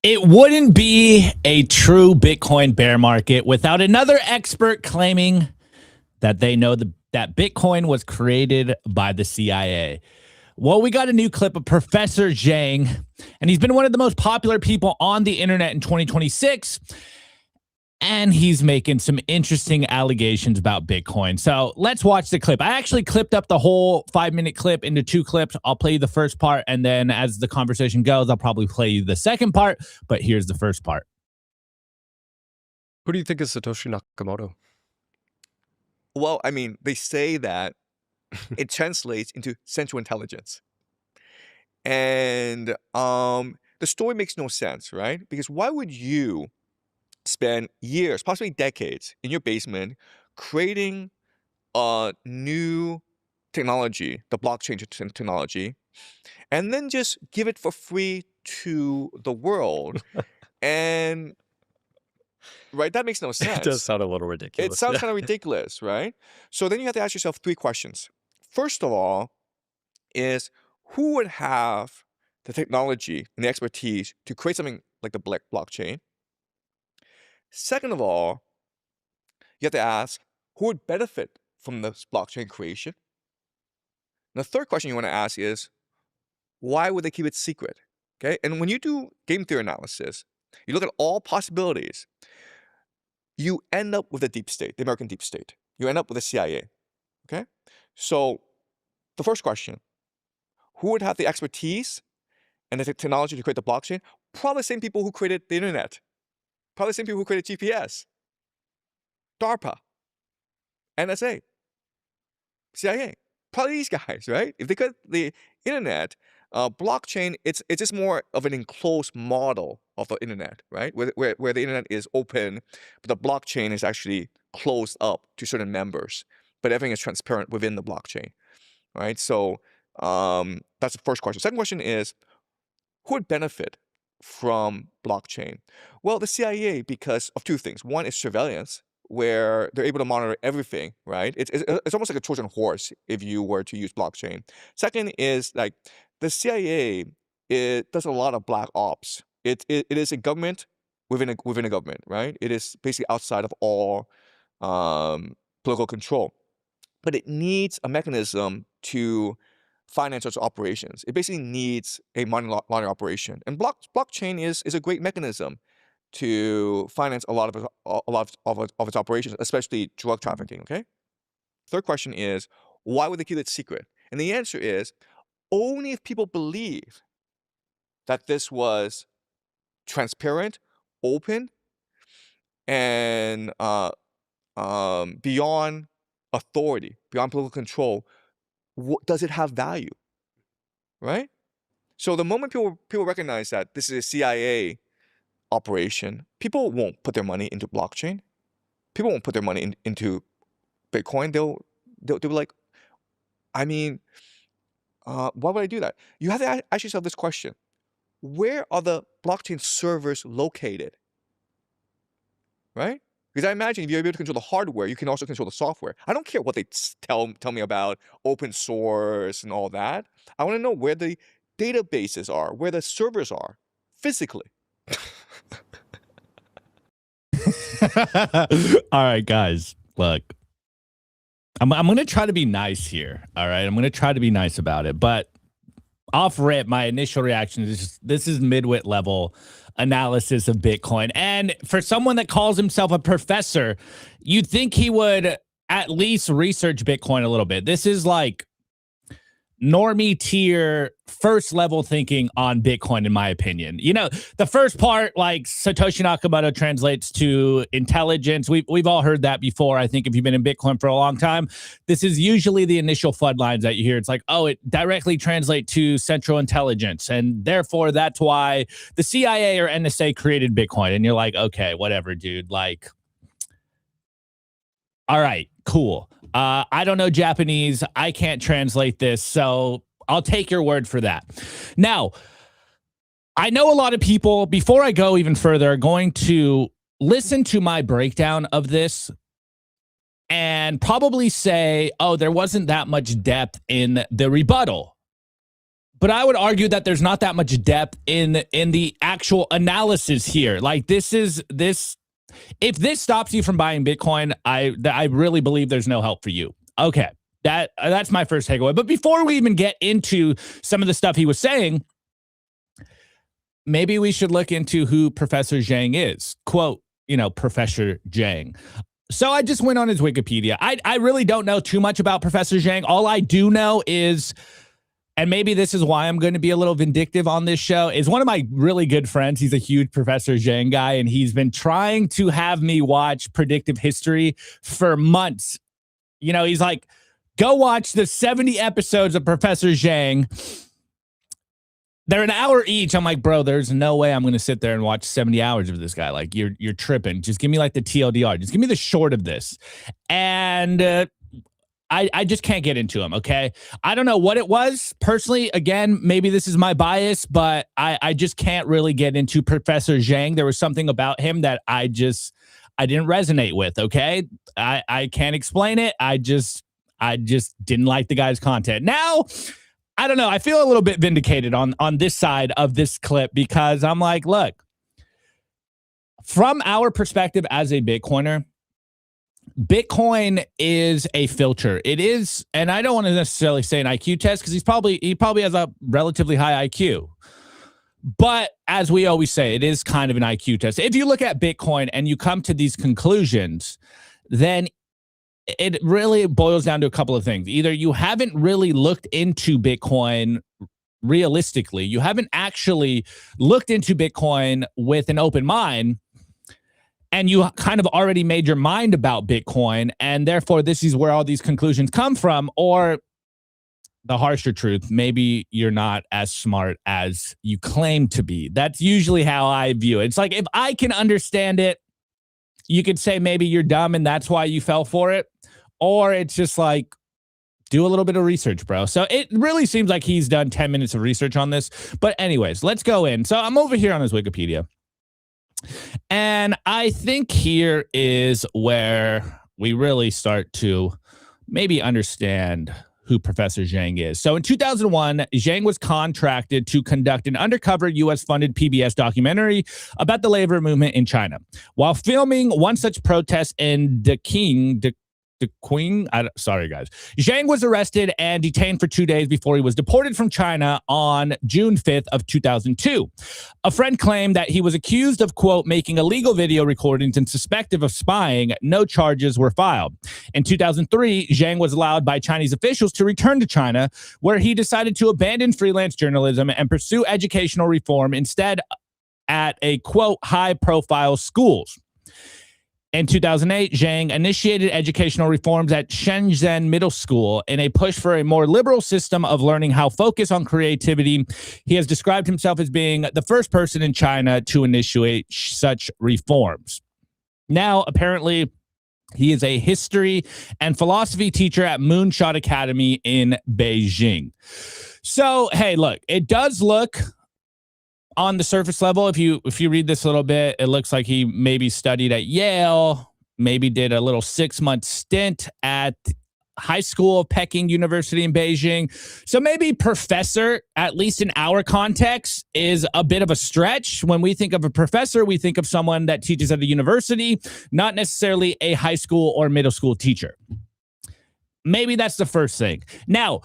It wouldn't be a true Bitcoin bear market without another expert claiming that they know that Bitcoin was created by the CIA. Well, we got a new clip of Professor Jiang, and he's been one of the most popular people on the internet in 2026. And he's making some interesting allegations about Bitcoin. So let's watch the clip. I actually clipped up the whole 5-minute clip into 2 clips. I'll play you the first part, and then as the conversation goes, I'll probably play you the second part. But here's the first part. Who do you think is Satoshi Nakamoto? Well, I mean, they say that it translates into central intelligence. And the story makes no sense, right? Because why would you spend years, possibly decades, in your basement creating a new technology, the blockchain technology, and then just give it for free to the world? And right, that makes no sense. It does sound a little ridiculous. It sounds kind of ridiculous, right? So then you have to ask yourself 3 questions. First of all, is who would have the technology and the expertise to create something like the blockchain? Second of all, you have to ask who would benefit from this blockchain creation? And the third question you want to ask is, why would they keep it secret? Okay, and when you do game theory analysis, you look at all possibilities, you end up with the deep state, the American deep state. You end up with the CIA, okay? So the first question, who would have the expertise and the technology to create the blockchain? Probably the same people who created the internet. Probably the same people who created GPS, DARPA, NSA, CIA. Probably these guys, right? If they create the internet, blockchain, it's just more of an enclosed model of the internet, right? Where the internet is open, but the blockchain is actually closed up to certain members, but everything is transparent within the blockchain, right? So that's the first question. Second question is, who would benefit from blockchain? Well, the CIA, because of 2 things. One is surveillance, where they're able to monitor everything, right? It's almost like a Trojan horse if you were to use blockchain. Second is like the CIA, it does a lot of black ops. It is a government within a government, right? It is basically outside of all political control, but it needs a mechanism to finance its operations. It basically needs a money laundering operation, and blockchain is a great mechanism to finance a lot of its operations, especially drug trafficking. Okay. Third question is, why would they keep it secret? And the answer is only if people believe that this was transparent, open, and beyond authority, beyond political control, does it have value, right? So the moment people recognize that this is a CIA operation, people won't put their money into blockchain. People won't put their money into Bitcoin. They'll be like, I mean, why would I do that? You have to ask yourself this question: where are the blockchain servers located? Right? Because I imagine if you're able to control the hardware, you can also control the software. I don't care what they tell me about open source and all that. I want to know where the databases are, where the servers are, physically. All right, guys, look, I'm going to try to be nice here. All right, I'm going to try to be nice about it. But off rip, my initial reaction is just, this is midwit level analysis of Bitcoin. And for someone that calls himself a professor, you'd think he would at least research Bitcoin a little bit. This is like normie tier first level thinking on Bitcoin, in my opinion. You know, the first part, like Satoshi Nakamoto translates to intelligence. We've all heard that before. I think if you've been in Bitcoin for a long time, this is usually the initial floodlines that you hear. It's like, oh, it directly translates to central intelligence, and therefore that's why the CIA or NSA created Bitcoin. And you're like, okay, whatever, dude. Like, all right, cool. I don't know Japanese. I can't translate this, so I'll take your word for that. Now, I know a lot of people, before I go even further, are going to listen to my breakdown of this and probably say, oh, there wasn't that much depth in the rebuttal. But I would argue that there's not that much depth in the actual analysis here. Like this. If this stops you from buying Bitcoin, I really believe there's no help for you. Okay, that's my first takeaway. But before we even get into some of the stuff he was saying, maybe we should look into who Professor Jiang is. Quote, Professor Jiang. So I just went on his Wikipedia. I really don't know too much about Professor Jiang. All I do know is, and maybe this is why I'm going to be a little vindictive on this show, is one of my really good friends. He's a huge Professor Jiang guy, and he's been trying to have me watch Predictive History for months. He's like, go watch the 70 episodes of Professor Jiang. They're an hour each. I'm like, bro, there's no way I'm going to sit there and watch 70 hours of this guy. Like, you're tripping. Just give me like the TLDR. Just give me the short of this. And I just can't get into him, okay? I don't know what it was. Personally, again, maybe this is my bias, but I just can't really get into Professor Jiang. There was something about him that I didn't resonate with, okay? I can't explain it. I just didn't like the guy's content. Now, I don't know. I feel a little bit vindicated on this side of this clip because I'm like, look, from our perspective as a Bitcoiner, Bitcoin is a filter. It is, and I don't want to necessarily say an IQ test because he probably has a relatively high IQ. But as we always say, it is kind of an IQ test. If you look at Bitcoin and you come to these conclusions, then it really boils down to a couple of things. Either you haven't really looked into Bitcoin realistically, you haven't actually looked into Bitcoin with an open mind, and you kind of already made your mind about Bitcoin, and therefore this is where all these conclusions come from, or the harsher truth, maybe you're not as smart as you claim to be. That's usually how I view it. It's like, if I can understand it, you could say maybe you're dumb and that's why you fell for it, or it's just like, do a little bit of research, bro. So it really seems like he's done 10 minutes of research on this. But anyways, let's go in. So I'm over here on his Wikipedia. And I think here is where we really start to maybe understand who Professor Jiang is. So in 2001, Jiang was contracted to conduct an undercover U.S.-funded PBS documentary about the labor movement in China. While filming one such protest in sorry, guys. Jiang was arrested and detained for 2 days before he was deported from China on June 5th of 2002. A friend claimed that he was accused of, quote, making illegal video recordings and suspected of spying. No charges were filed. In 2003, Jiang was allowed by Chinese officials to return to China, where he decided to abandon freelance journalism and pursue educational reform instead at a, quote, high-profile schools. In 2008, Jiang initiated educational reforms at Shenzhen Middle School in a push for a more liberal system of learning how focus on creativity. He has described himself as being the first person in China to initiate such reforms. Now, apparently, he is a history and philosophy teacher at Moonshot Academy in Beijing. So, hey, look, it does look, on the surface level, if you read this a little bit, it looks like he maybe studied at Yale, maybe did a little 6-month stint at high school of Peking University in Beijing. So maybe professor, at least in our context, is a bit of a stretch. When we think of a professor, we think of someone that teaches at a university, not necessarily a high school or middle school teacher. Maybe that's the first thing. Now,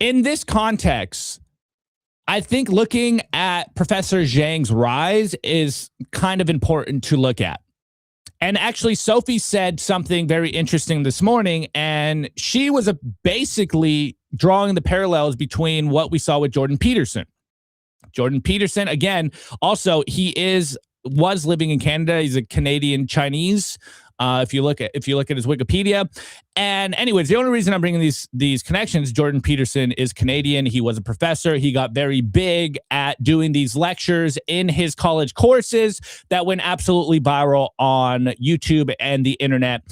in this context, I think looking at Professor Jiang's rise is kind of important to look at. And actually, Sophie said something very interesting this morning, and she was basically drawing the parallels between what we saw with Jordan Peterson. Jordan Peterson, again, also, he was living in Canada. He's a Canadian Chinese. If you look at his Wikipedia. And anyways, the only reason I'm bringing these connections, Jordan Peterson is Canadian. He was a professor. He got very big at doing these lectures in his college courses that went absolutely viral on YouTube and the internet.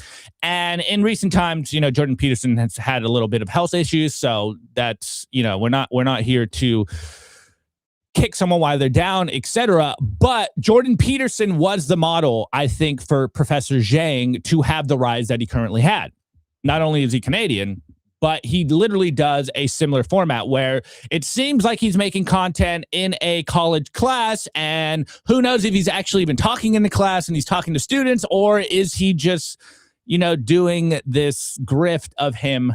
And in recent times, Jordan Peterson has had a little bit of health issues. So that's, we're not here to kick someone while they're down, etc. But Jordan Peterson was the model, I think, for Professor Jiang to have the rise that he currently had. Not only is he Canadian, but he literally does a similar format where it seems like he's making content in a college class, and who knows if he's actually even talking in the class and he's talking to students, or is he just, you know, doing this grift of him.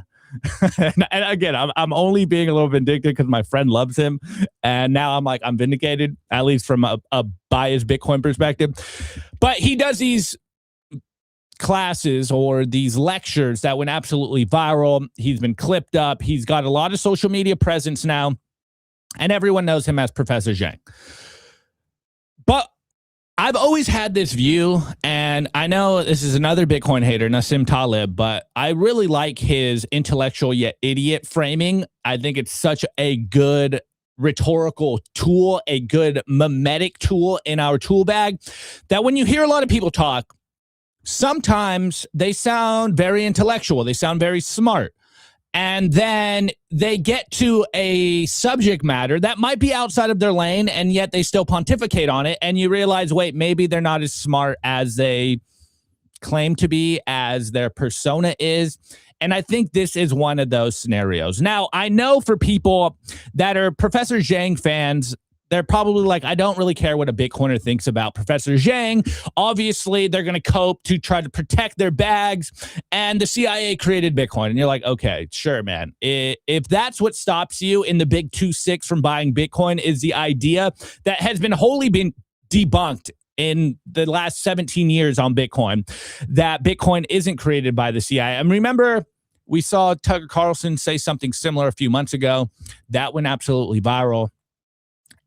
And again, I'm only being a little vindictive because my friend loves him, and now I'm like, I'm vindicated, at least from a biased Bitcoin perspective. But he does these classes or these lectures that went absolutely viral. He's been clipped up. He's got a lot of social media presence now, and everyone knows him as Professor Jiang. But I've always had this view, and I know this is another Bitcoin hater, Nassim Taleb, but I really like his intellectual yet idiot framing. I think it's such a good rhetorical tool, a good mimetic tool in our tool bag, that when you hear a lot of people talk, sometimes they sound very intellectual, they sound very smart. And then they get to a subject matter that might be outside of their lane, and yet they still pontificate on it. And you realize, wait, maybe they're not as smart as they claim to be, as their persona is. And I think this is one of those scenarios. Now, I know for people that are Professor Jiang fans, they're probably like, I don't really care what a Bitcoiner thinks about Professor Jiang. Obviously, they're going to cope to try to protect their bags, and the CIA created Bitcoin. And you're like, okay, sure, man. If that's what stops you in the big 2-6 from buying Bitcoin is the idea that has been wholly been debunked in the last 17 years on Bitcoin, that Bitcoin isn't created by the CIA. And remember, we saw Tucker Carlson say something similar a few months ago. That went absolutely viral.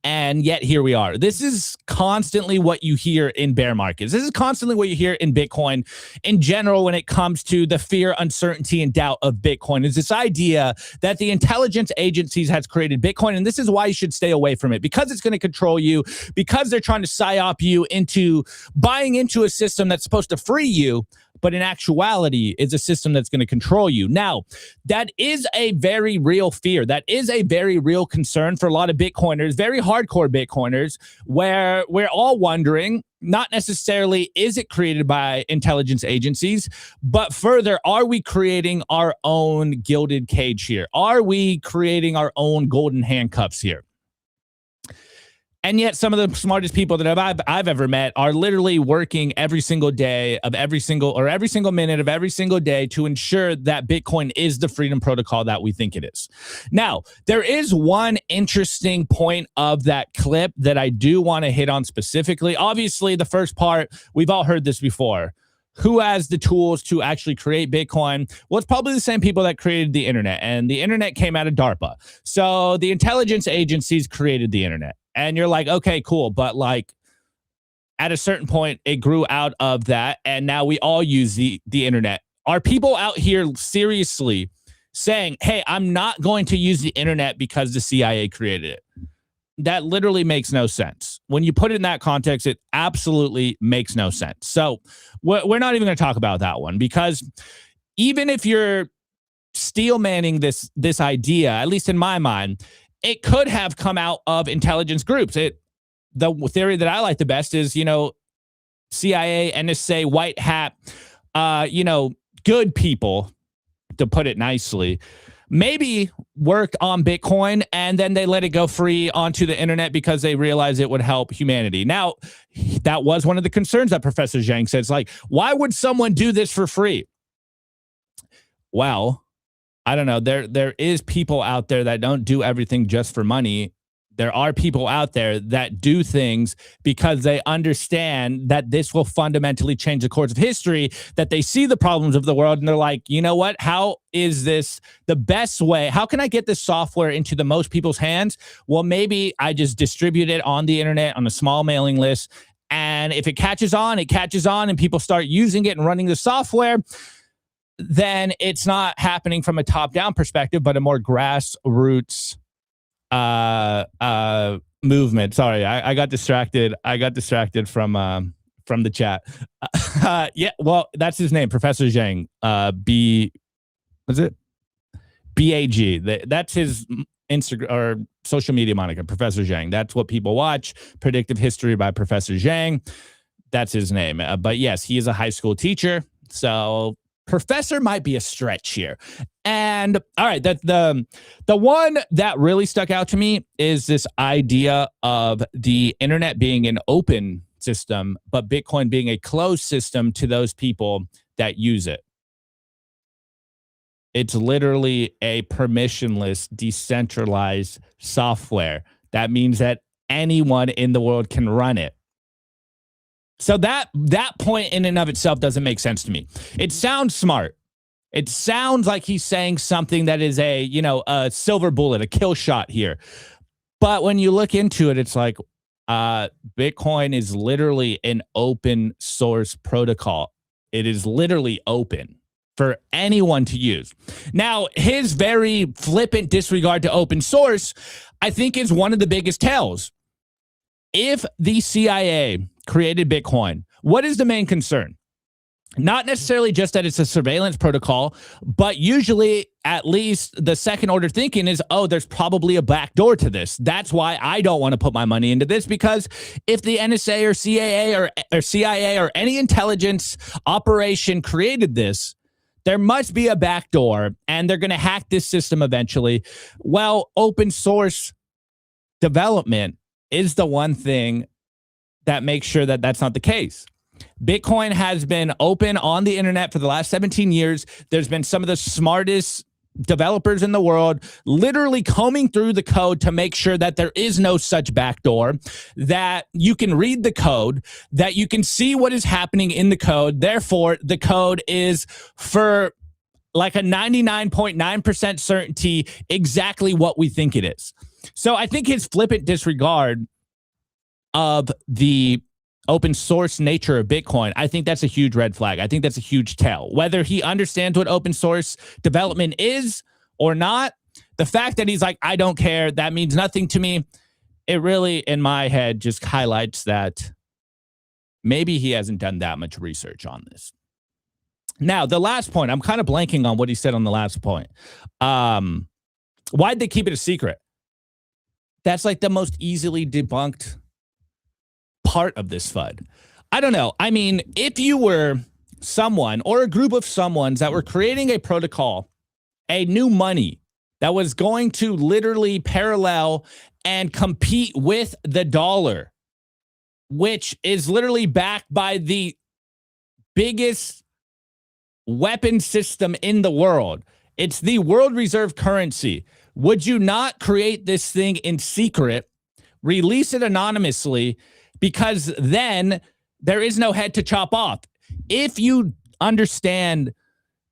And yet here we are. This is constantly what you hear in bear markets. This is constantly what you hear in Bitcoin in general when it comes to the fear, uncertainty, and doubt of Bitcoin. Is this idea that the intelligence agencies has created Bitcoin, and this is why you should stay away from it, because it's going to control you, because they're trying to psyop you into buying into a system that's supposed to free you, but in actuality is a system that's going to control you. Now, that is a very real fear. That is a very real concern for a lot of Bitcoiners, very hardcore Bitcoiners, where we're all wondering, not necessarily is it created by intelligence agencies, but further, are we creating our own gilded cage here? Are we creating our own golden handcuffs here? And yet some of the smartest people that I've ever met are literally working every single day of every single minute of every single day to ensure that Bitcoin is the freedom protocol that we think it is. Now, there is one interesting point of that clip that I do want to hit on specifically. Obviously, the first part, we've all heard this before. Who has the tools to actually create Bitcoin? Well, it's probably the same people that created the internet, and the internet came out of DARPA. So the intelligence agencies created the internet. And you're like, okay, cool. But like at a certain point, it grew out of that. And now we all use the internet. Are people out here seriously saying, hey, I'm not going to use the internet because the CIA created it? That literally makes no sense. When you put it in that context, it absolutely makes no sense. So we're not even going to talk about that one, because even if you're steel manning this idea, at least in my mind, it could have come out of intelligence groups. The theory that I like the best is, CIA, NSA, white hat, good people, to put it nicely, maybe work on Bitcoin and then they let it go free onto the internet because they realize it would help humanity. Now, that was one of the concerns that Professor Jiang said. It's like, why would someone do this for free? Well, I don't know. There is people out there that don't do everything just for money. There are people out there that do things because they understand that this will fundamentally change the course of history, that they see the problems of the world and they're like, you know what? How is this the best way? How can I get this software into the most people's hands? Well, maybe I just distribute it on the internet on a small mailing list. And if it catches on, and people start using it and running the software, then it's not happening from a top-down perspective, but a more grassroots movement. Sorry, I got distracted. From the chat. Yeah, well, that's his name, Professor Jiang. BAG. That's his Instagram or social media moniker, Professor Jiang. That's what people watch. Predictive History by Professor Jiang. That's his name. But yes, he is a high school teacher. So professor might be a stretch here. And all right, the one that really stuck out to me is this idea of the internet being an open system, but Bitcoin being a closed system to those people that use it. It's literally a permissionless, decentralized software. That means that anyone in the world can run it. So that point in and of itself doesn't make sense to me. It sounds smart. It sounds like he's saying something that is a silver bullet, a kill shot here. But when you look into it, it's like Bitcoin is literally an open source protocol. It is literally open for anyone to use. Now, his very flippant disregard to open source, I think, is one of the biggest tells. If the CIA created Bitcoin, what is the main concern? Not necessarily just that it's a surveillance protocol, but usually at least the second order thinking is, oh, there's probably a backdoor to this. That's why I don't want to put my money into this, because if the NSA or CIA or any intelligence operation created this, there must be a backdoor and they're going to hack this system eventually. Well, open source development is the one thing that makes sure that that's not the case. Bitcoin has been open on the internet for the last 17 years. There's been some of the smartest developers in the world literally combing through the code to make sure that there is no such backdoor, that you can read the code, that you can see what is happening in the code. Therefore, the code is for like a 99.9% certainty exactly what we think it is. So I think his flippant disregard of the open source nature of Bitcoin, I think that's a huge red flag. I think that's a huge tell. Whether he understands what open source development is or not, the fact that he's like, I don't care, that means nothing to me, it really, in my head, just highlights that maybe he hasn't done that much research on this. Now, the last point, I'm kind of blanking on what he said on the last point. Why'd they keep it a secret? That's like the most easily debunked part of this FUD. I don't know. I mean, if you were someone or a group of someones that were creating a protocol, a new money that was going to literally parallel and compete with the dollar, which is literally backed by the biggest weapon system in the world. It's the world reserve currency. Would you not create this thing in secret, release it anonymously, because then there is no head to chop off? If you understand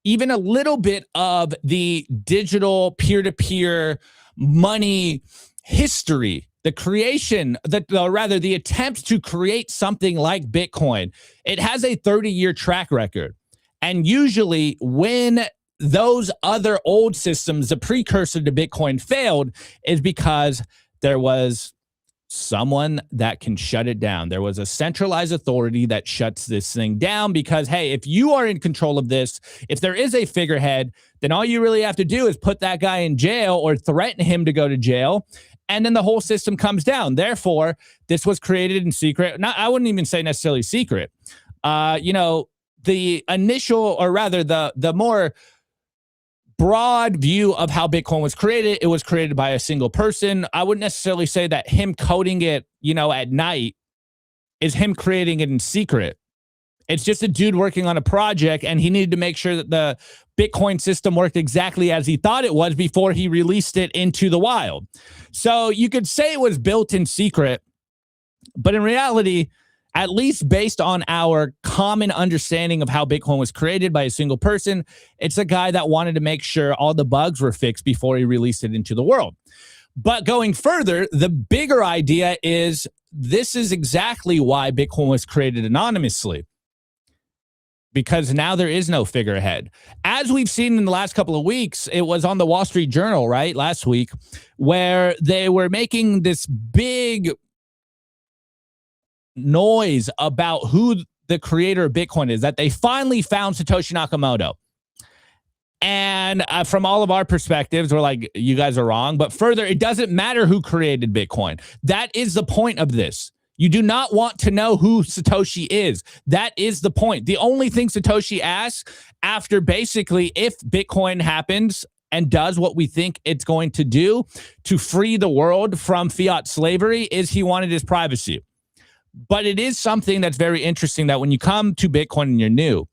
even a little bit of the digital peer-to-peer money history, the creation, the attempt to create something like Bitcoin, it has a 30-year track record. And usually when those other old systems, the precursor to Bitcoin, failed, is because there was someone that can shut it down. There was a centralized authority that shuts this thing down because, hey, if you are in control of this, if there is a figurehead, then all you really have to do is put that guy in jail or threaten him to go to jail, and then the whole system comes down. Therefore, this was created in secret. I wouldn't even say necessarily secret. The initial, or rather the more broad view of how Bitcoin was created, it was created by a single person. I wouldn't necessarily say that him coding it, at night is him creating it in secret. It's just a dude working on a project, and he needed to make sure that the Bitcoin system worked exactly as he thought it was before he released it into the wild. So you could say it was built in secret, but in reality, at least based on our common understanding of how Bitcoin was created by a single person, it's a guy that wanted to make sure all the bugs were fixed before he released it into the world. But going further, the bigger idea is this is exactly why Bitcoin was created anonymously, because now there is no figurehead. As we've seen in the last couple of weeks, it was on the Wall Street Journal, right, last week, where they were making this big noise about who the creator of Bitcoin is, that they finally found Satoshi Nakamoto. And from all of our perspectives, we're like, you guys are wrong. But further, it doesn't matter who created Bitcoin. That is the point of this. You do not want to know who Satoshi is. That is the point. The only thing Satoshi asks after basically if Bitcoin happens and does what we think it's going to do to free the world from fiat slavery is he wanted his privacy. But it is something that's very interesting that when you come to Bitcoin and you're new,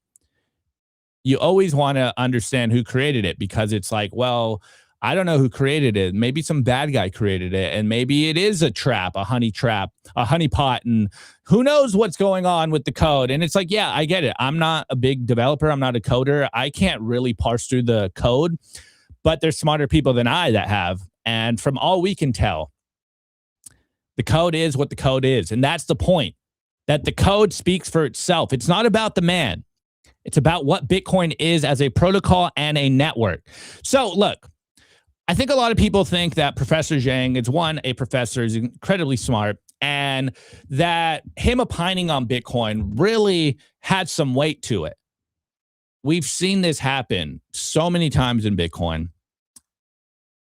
you always want to understand who created it, because it's like, well, I don't know who created it. Maybe some bad guy created it, and maybe it is a trap, a honeypot, and who knows what's going on with the code. And it's like, yeah, I get it. I'm not a big developer. I'm not a coder. I can't really parse through the code, but there's smarter people than I that have. And from all we can tell, the code is what the code is. And that's the point, that the code speaks for itself. It's not about the man. It's about what Bitcoin is as a protocol and a network. So look, I think a lot of people think that Professor Jiang is a professor, is incredibly smart, and that him opining on Bitcoin really had some weight to it. We've seen this happen so many times in Bitcoin,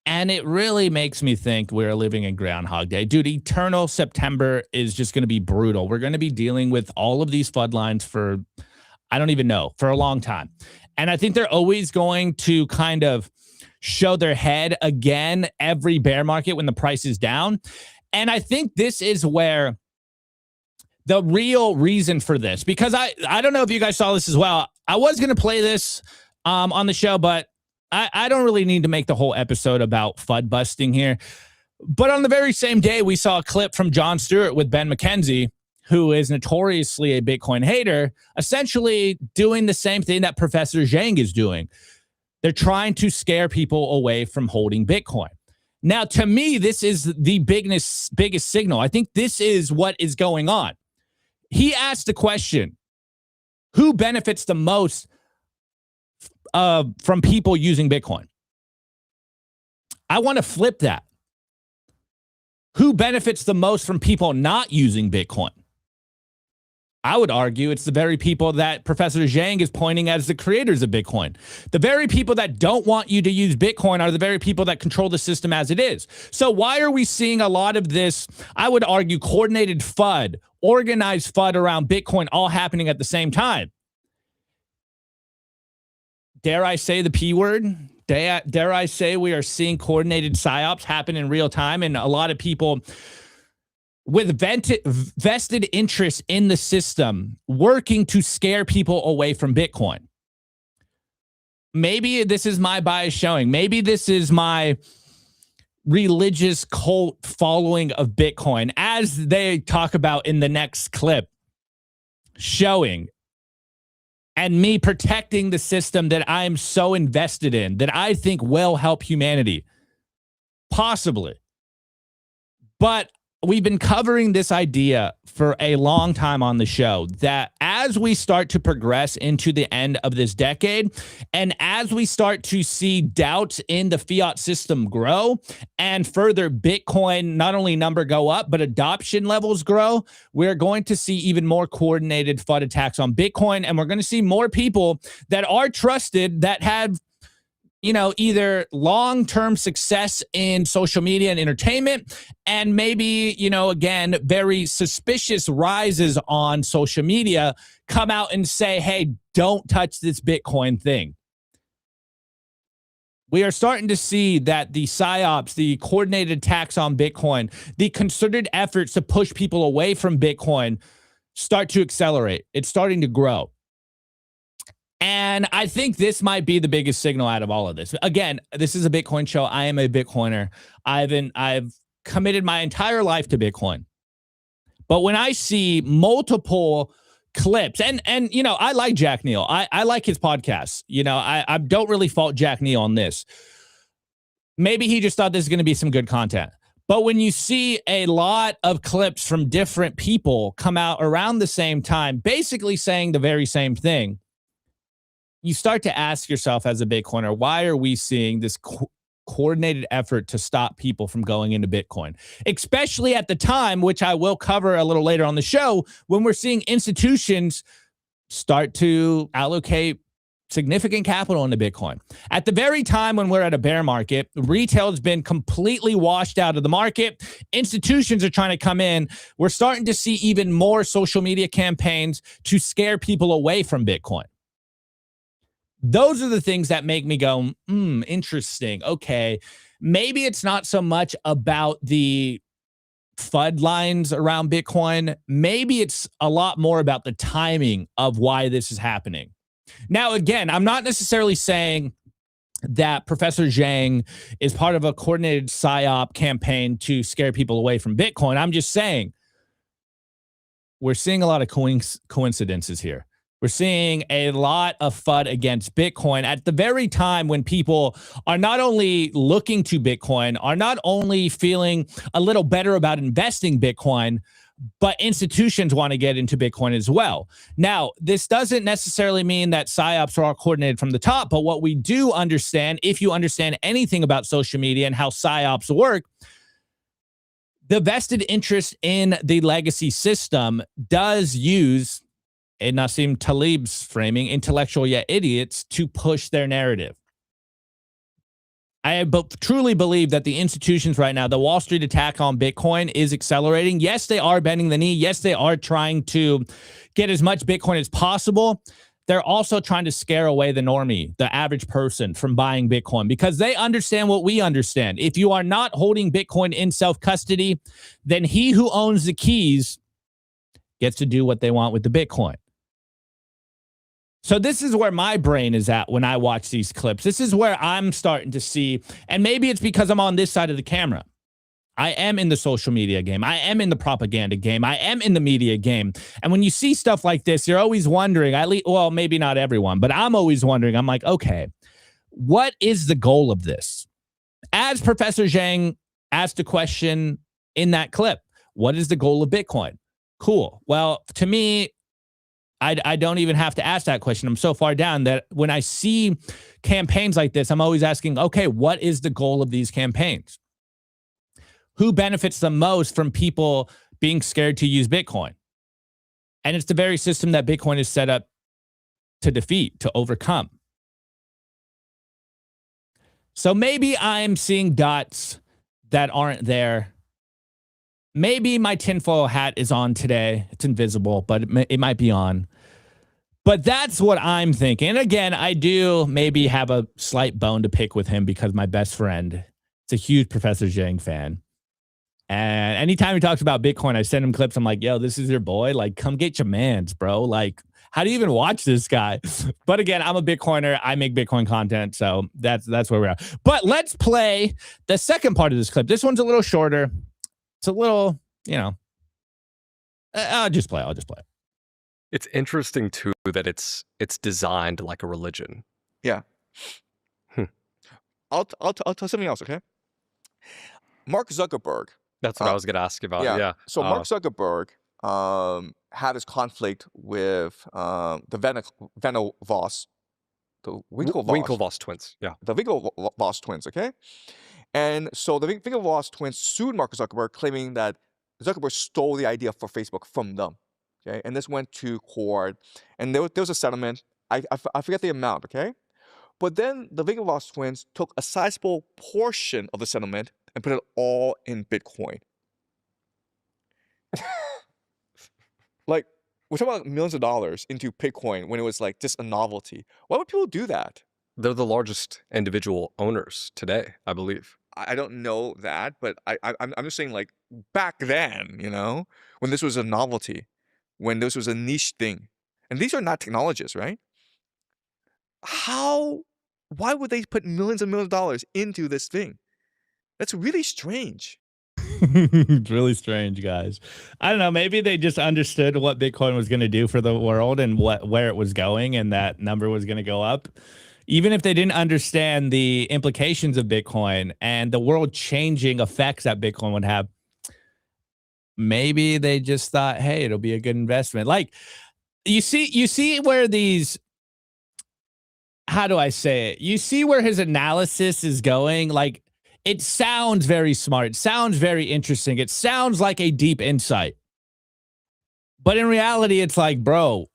and it really makes me think we're living in Groundhog Day. Dude, eternal September is just going to be brutal. We're going to be dealing with all of these FUD lines for, I don't even know, for a long time. And I think they're always going to kind of show their head again every bear market when the price is down. And I think this is where the real reason for this, because I don't know if you guys saw this as well. I was going to play this on the show, but I don't really need to make the whole episode about FUD busting here. But on the very same day, we saw a clip from Jon Stewart with Ben McKenzie, who is notoriously a Bitcoin hater, essentially doing the same thing that Professor Jiang is doing. They're trying to scare people away from holding Bitcoin. Now, to me, this is the biggest signal. I think this is what is going on. He asked the question, who benefits the most from people using Bitcoin? I want to flip that. Who benefits the most from people not using Bitcoin? I would argue it's the very people that Professor Jiang is pointing at as the creators of Bitcoin. The very people that don't want you to use Bitcoin are the very people that control the system as it is. So why are we seeing a lot of this, I would argue, coordinated FUD, organized FUD around Bitcoin all happening at the same time? Dare I say the P word? Dare I say we are seeing coordinated psyops happen in real time, and a lot of people with vested interest in the system working to scare people away from Bitcoin? Maybe this is my bias showing. Maybe this is my religious cult following of Bitcoin, as they talk about in the next clip, showing, and me protecting the system that I am so invested in, that I think will help humanity. Possibly. But we've been covering this idea for a long time on the show, that as we start to progress into the end of this decade, and as we start to see doubts in the fiat system grow, and further Bitcoin not only number go up, but adoption levels grow, we're going to see even more coordinated FUD attacks on Bitcoin, and we're going to see more people that are trusted, that have, you know, either long-term success in social media and entertainment, and maybe, you know, again, very suspicious rises on social media, come out and say, hey, don't touch this Bitcoin thing. We are starting to see that the psyops, the coordinated attacks on Bitcoin, the concerted efforts to push people away from Bitcoin start to accelerate. It's starting to grow. And I think this might be the biggest signal out of all of this. Again, this is a Bitcoin show. I am a Bitcoiner. I've committed my entire life to Bitcoin. But when I see multiple clips, and you know, I like Jack Neal. I like his podcast. You know, I don't really fault Jack Neal on this. Maybe he just thought this is going to be some good content. But when you see a lot of clips from different people come out around the same time, basically saying the very same thing, you start to ask yourself as a Bitcoiner, why are we seeing this coordinated effort to stop people from going into Bitcoin? Especially at the time, which I will cover a little later on the show, when we're seeing institutions start to allocate significant capital into Bitcoin. At the very time when we're at a bear market, retail has been completely washed out of the market. Institutions are trying to come in. We're starting to see even more social media campaigns to scare people away from Bitcoin. Those are the things that make me go, interesting. Okay, maybe it's not so much about the FUD lines around Bitcoin. Maybe it's a lot more about the timing of why this is happening. Now, again, I'm not necessarily saying that Professor Jiang is part of a coordinated PSYOP campaign to scare people away from Bitcoin. I'm just saying we're seeing a lot of coincidences here. We're seeing a lot of FUD against Bitcoin at the very time when people are not only looking to Bitcoin, are not only feeling a little better about investing Bitcoin, but institutions want to get into Bitcoin as well. Now, this doesn't necessarily mean that PSYOPs are all coordinated from the top, but what we do understand, if you understand anything about social media and how PSYOPs work, the vested interest in the legacy system does use, in Nassim Taleb's framing, intellectual yet idiots to push their narrative. I truly believe that the institutions right now, the Wall Street attack on Bitcoin is accelerating. Yes, they are bending the knee. Yes, they are trying to get as much Bitcoin as possible. They're also trying to scare away the normie, the average person, from buying Bitcoin because they understand what we understand. If you are not holding Bitcoin in self-custody, then he who owns the keys gets to do what they want with the Bitcoin. So this is where my brain is at when I watch these clips. This is where I'm starting to see, and maybe it's because I'm on this side of the camera. I am in the social media game. I am in the propaganda game. I am in the media game. And when you see stuff like this, you're always wondering, well, maybe not everyone, but I'm always wondering, I'm like, okay, what is the goal of this? As Professor Jiang asked a question in that clip, what is the goal of Bitcoin? Cool. Well, to me, I don't even have to ask that question. I'm so far down that when I see campaigns like this, I'm always asking, okay, what is the goal of these campaigns? Who benefits the most from people being scared to use Bitcoin? And it's the very system that Bitcoin is set up to defeat, to overcome. So maybe I'm seeing dots that aren't there. Maybe my tinfoil hat is on today. It's invisible, but it might be on. But that's what I'm thinking. And again, I do maybe have a slight bone to pick with him because my best friend is a huge Professor Jiang fan. And anytime he talks about Bitcoin, I send him clips. I'm like, yo, this is your boy. Like, come get your mans, bro. Like, how do you even watch this guy? But again, I'm a Bitcoiner. I make Bitcoin content. So that's where we're at. But let's play the second part of this clip. This one's a little shorter. It's a little, I'll just play it. It's interesting too that it's designed like a religion. Yeah. I'll tell something else, okay? Mark Zuckerberg. That's what I was going to ask about. Yeah. So Mark Zuckerberg had his conflict with the Winklevoss. The Winklevoss twins. Yeah. The Winklevoss twins, okay? And so the Winklevoss twins sued Mark Zuckerberg, claiming that Zuckerberg stole the idea for Facebook from them. Okay, and this went to court, and there was a settlement. I forget the amount. Okay, but then the Winklevoss twins took a sizable portion of the settlement and put it all in Bitcoin. Like, we're talking about millions of dollars into Bitcoin when it was like just a novelty. Why would people do that? They're the largest individual owners today, I believe. I don't know that, but I'm just saying, like, back then, when this was a novelty, when this was a niche thing, and these are not technologists, right? Why would they put millions and millions of dollars into this thing? That's really strange. It's really strange, guys. I don't know. Maybe they just understood what Bitcoin was going to do for the world and where it was going, and that number was going to go up. Even if they didn't understand the implications of Bitcoin and the world-changing effects that Bitcoin would have, maybe they just thought, hey, it'll be a good investment. Like, you see where these, how do I say it? You see where his analysis is going? Like, it sounds very smart. It sounds very interesting. It sounds like a deep insight. But in reality, it's like, bro,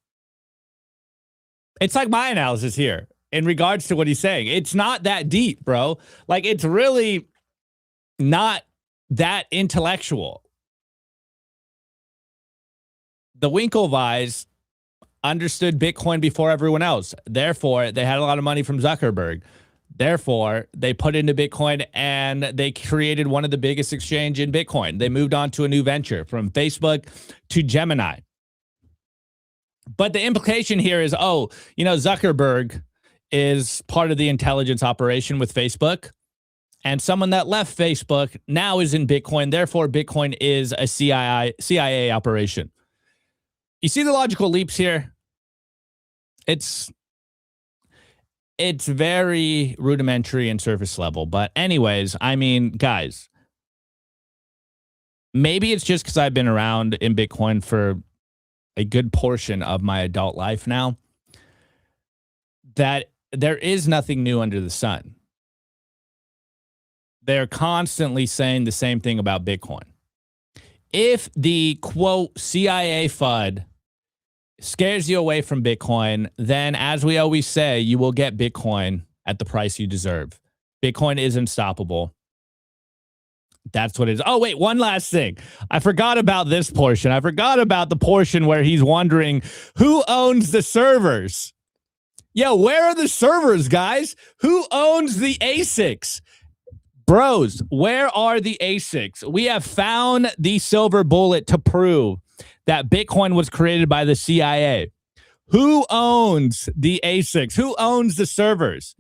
It's like my analysis here in regards to what he's saying. It's not that deep, bro. Like, it's really not that intellectual. The Winklevis understood Bitcoin before everyone else. Therefore, they had a lot of money from Zuckerberg. Therefore, they put into Bitcoin and they created one of the biggest exchange in Bitcoin. They moved on to a new venture from Facebook to Gemini. But the implication here is, oh, you know, Zuckerberg is part of the intelligence operation with Facebook. And someone that left Facebook now is in Bitcoin. Therefore, Bitcoin is a CIA operation. You see the logical leaps here? It's very rudimentary and surface level. But anyways, I mean, guys, maybe it's just because I've been around in Bitcoin for a good portion of my adult life now, that there is nothing new under the sun. They're constantly saying the same thing about Bitcoin. If the, quote, CIA FUD scares you away from Bitcoin, then as we always say, you will get Bitcoin at the price you deserve. Bitcoin is unstoppable. That's what it is. Oh, wait, one last thing. I forgot about this portion. I forgot about the portion where he's wondering who owns the servers. Yo, where are the servers, guys? Who owns the ASICs? Bros, where are the ASICs? We have found the silver bullet to prove that Bitcoin was created by the CIA. Who owns the ASICs? Who owns the servers?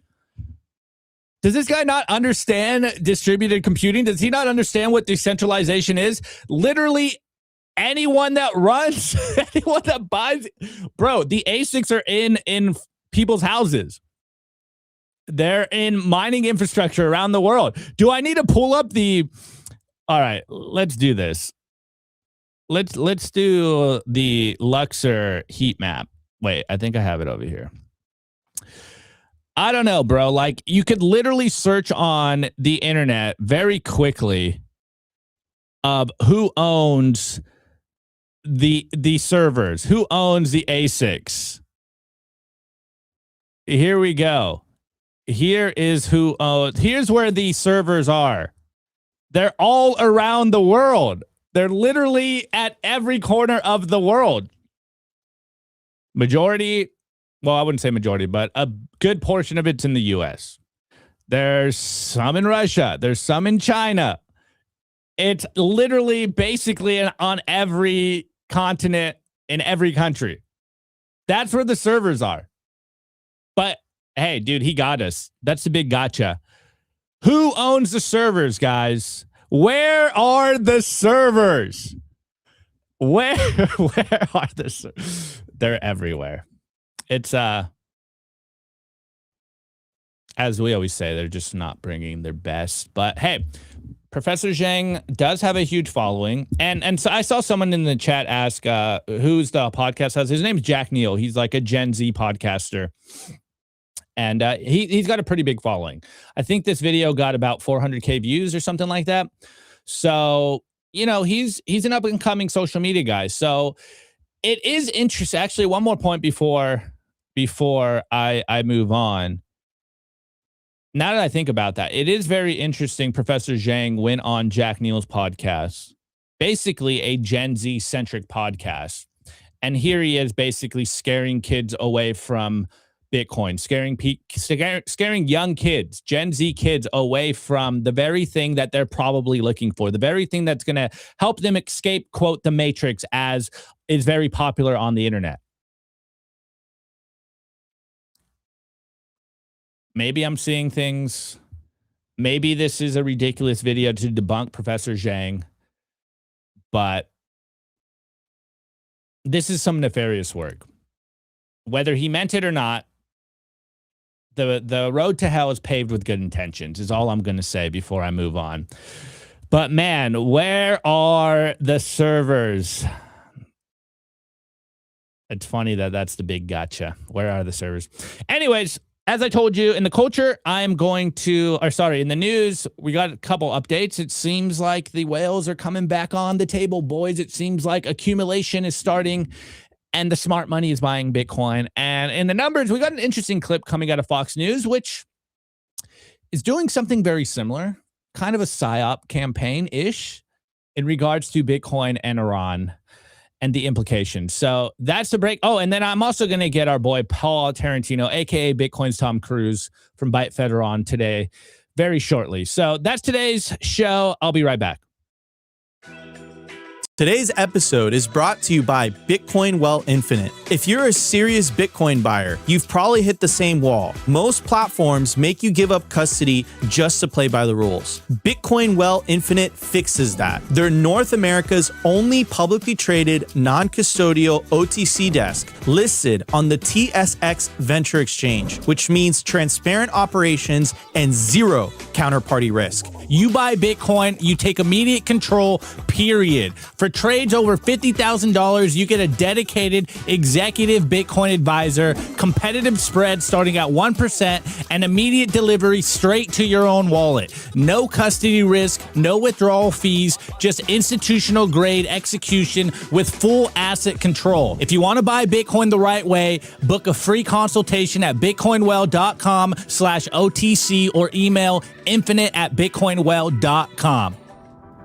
Does this guy not understand distributed computing? Does he not understand what decentralization is? Literally anyone that runs, anyone that buys, bro, the ASICs are in people's houses. They're in mining infrastructure around the world. Do I need to pull up the... All right, let's do this. Let's do the Luxor heat map. Wait, I think I have it over here. I don't know, bro. Like, you could literally search on the internet very quickly of who owns the servers, who owns the ASICs. Here we go. Here is who owns. Here's where the servers are. They're all around the world. They're literally at every corner of the world. Majority, well, I wouldn't say majority, but a good portion of it's in the US. There's some in Russia. There's some in China. It's literally basically on every continent in every country. That's where the servers are. But hey, dude, he got us. That's the big gotcha. Who owns the servers, guys? Where are the servers? Where are the servers? They're everywhere. It's as we always say, they're just not bringing their best. But hey, Professor Jiang does have a huge following, and so I saw someone in the chat ask who's the podcast has. His name's Jack Neal. He's like a Gen Z podcaster. And he's got a pretty big following. I think this video got about 400K views or something like that. So, you know, he's an up-and-coming social media guy. So it is interesting. Actually, one more point before I move on. Now that I think about that, it is very interesting. Professor Jiang went on Jack Neal's podcast, basically a Gen Z-centric podcast. And here he is basically scaring kids away from Bitcoin, scaring young kids, Gen Z kids away from the very thing that they're probably looking for, the very thing that's going to help them escape, quote, the matrix, as is very popular on the internet. Maybe I'm seeing things. Maybe this is a ridiculous video to debunk Professor Jiang, but this is some nefarious work. Whether he meant it or not, the road to hell is paved with good intentions, is all I'm going to say before I move on. But man, where are the servers? It's funny that that's the big gotcha. Where are the servers? Anyways, as I told you, in the culture, I'm going to, or sorry, in the news, we got a couple updates. It seems like the whales are coming back on the table, boys. It seems like accumulation is starting. and the smart money is buying Bitcoin. And in the numbers, we got an interesting clip coming out of Fox News, which is doing something very similar, kind of a PSYOP campaign-ish in regards to Bitcoin and Iran and the implications. So that's the break. Oh, and then I'm also going to get our boy Paul Tarantino, aka Bitcoin's Tom Cruise from ByteFederal on today very shortly. So that's today's show. I'll be right back. Today's episode is brought to you by Bitcoin Well Infinite. If you're a serious Bitcoin buyer, you've probably hit the same wall. Most platforms make you give up custody just to play by the rules. Bitcoin Well Infinite fixes that. They're North America's only publicly traded, non-custodial OTC desk listed on the TSX Venture Exchange, which means transparent operations and zero counterparty risk. You buy Bitcoin, you take immediate control, period. For trades over $50,000, you get a dedicated executive Bitcoin advisor, competitive spread starting at 1%, and immediate delivery straight to your own wallet. No custody risk, no withdrawal fees, just institutional grade execution with full asset control. If you want to buy Bitcoin the right way, book a free consultation at bitcoinwell.com/OTC or email infinite@bitcoinwell.com.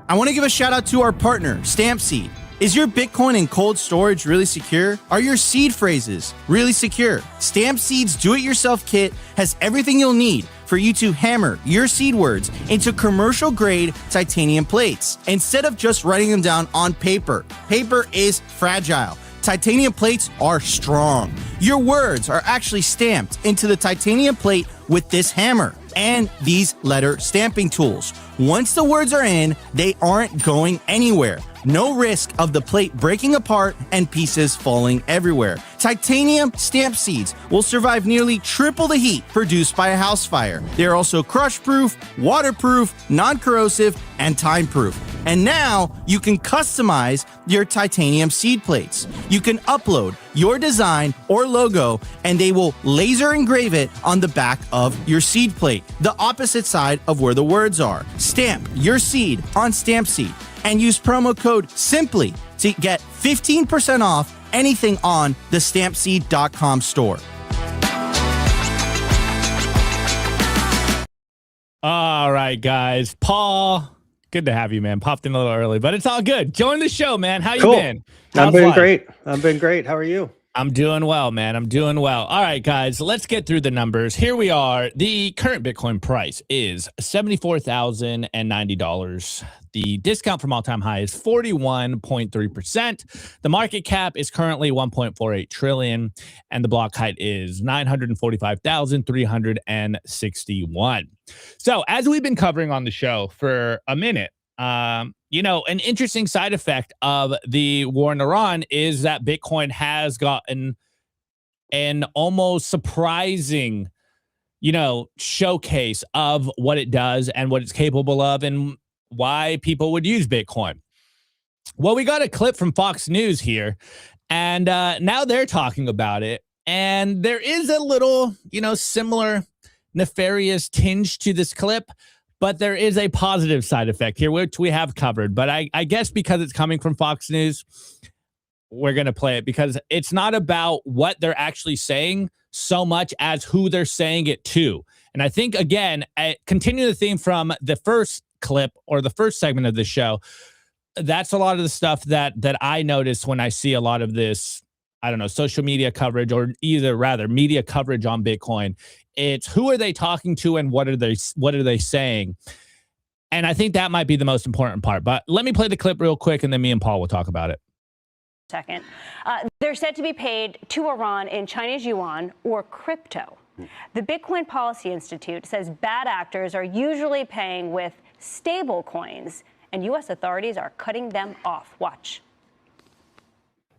I want to give a shout out to our partner, StampSeed. Is your Bitcoin in cold storage really secure? Are your seed phrases really secure? StampSeed's do-it-yourself kit has everything you'll need for you to hammer your seed words into commercial-grade titanium plates instead of just writing them down on paper. Paper is fragile. Titanium plates are strong. Your words are actually stamped into the titanium plate with this hammer and these letter stamping tools. Once the words are in, they aren't going anywhere. No risk of the plate breaking apart and pieces falling everywhere. Titanium stamp seeds will survive nearly triple the heat produced by a house fire. They're also crush-proof, waterproof, non-corrosive, and time-proof. And now you can customize your titanium seed plates. You can upload your design or logo and they will laser engrave it on the back of your seed plate, the opposite side of where the words are. Stamp your seed on StampSeed and use promo code SIMPLY to get 15% off anything on the stampseed.com store. All right, guys. Paul, good to have you, man. Popped in a little early, but it's all good. Join the show, man. How you been? I've been great. I've been great. How are you? I'm doing well, man. I'm doing well. All right, guys, let's get through the numbers. Here we are. The current Bitcoin price is $74,090. The discount from all-time high is 41.3%. The market cap is currently 1.48 trillion, and the block height is 945,361. So, as we've been covering on the show for a minute, you know, an interesting side effect of the war in Iran is that Bitcoin has gotten an almost surprising, you know, showcase of what it does and what it's capable of and why people would use Bitcoin. Well, we got a clip from Fox News here, and now they're talking about it. And there is a little, you know, similar nefarious tinge to this clip. But there is a positive side effect here, which we have covered. But I guess because it's coming from Fox News, we're going to play it because it's not about what they're actually saying so much as who they're saying it to. And I think, again, continue the theme from the first clip or the first segment of the show. That's a lot of the stuff that I notice when I see a lot of this, I don't know, social media coverage or rather media coverage on Bitcoin. It's who are they talking to and what are they saying? And I think that might be the most important part. But let me play the clip real quick and then me and Paul will talk about it. Second, they're said to be paid to Iran in Chinese yuan or crypto. The Bitcoin Policy Institute says bad actors are usually paying with stable coins and U.S. authorities are cutting them off. Watch.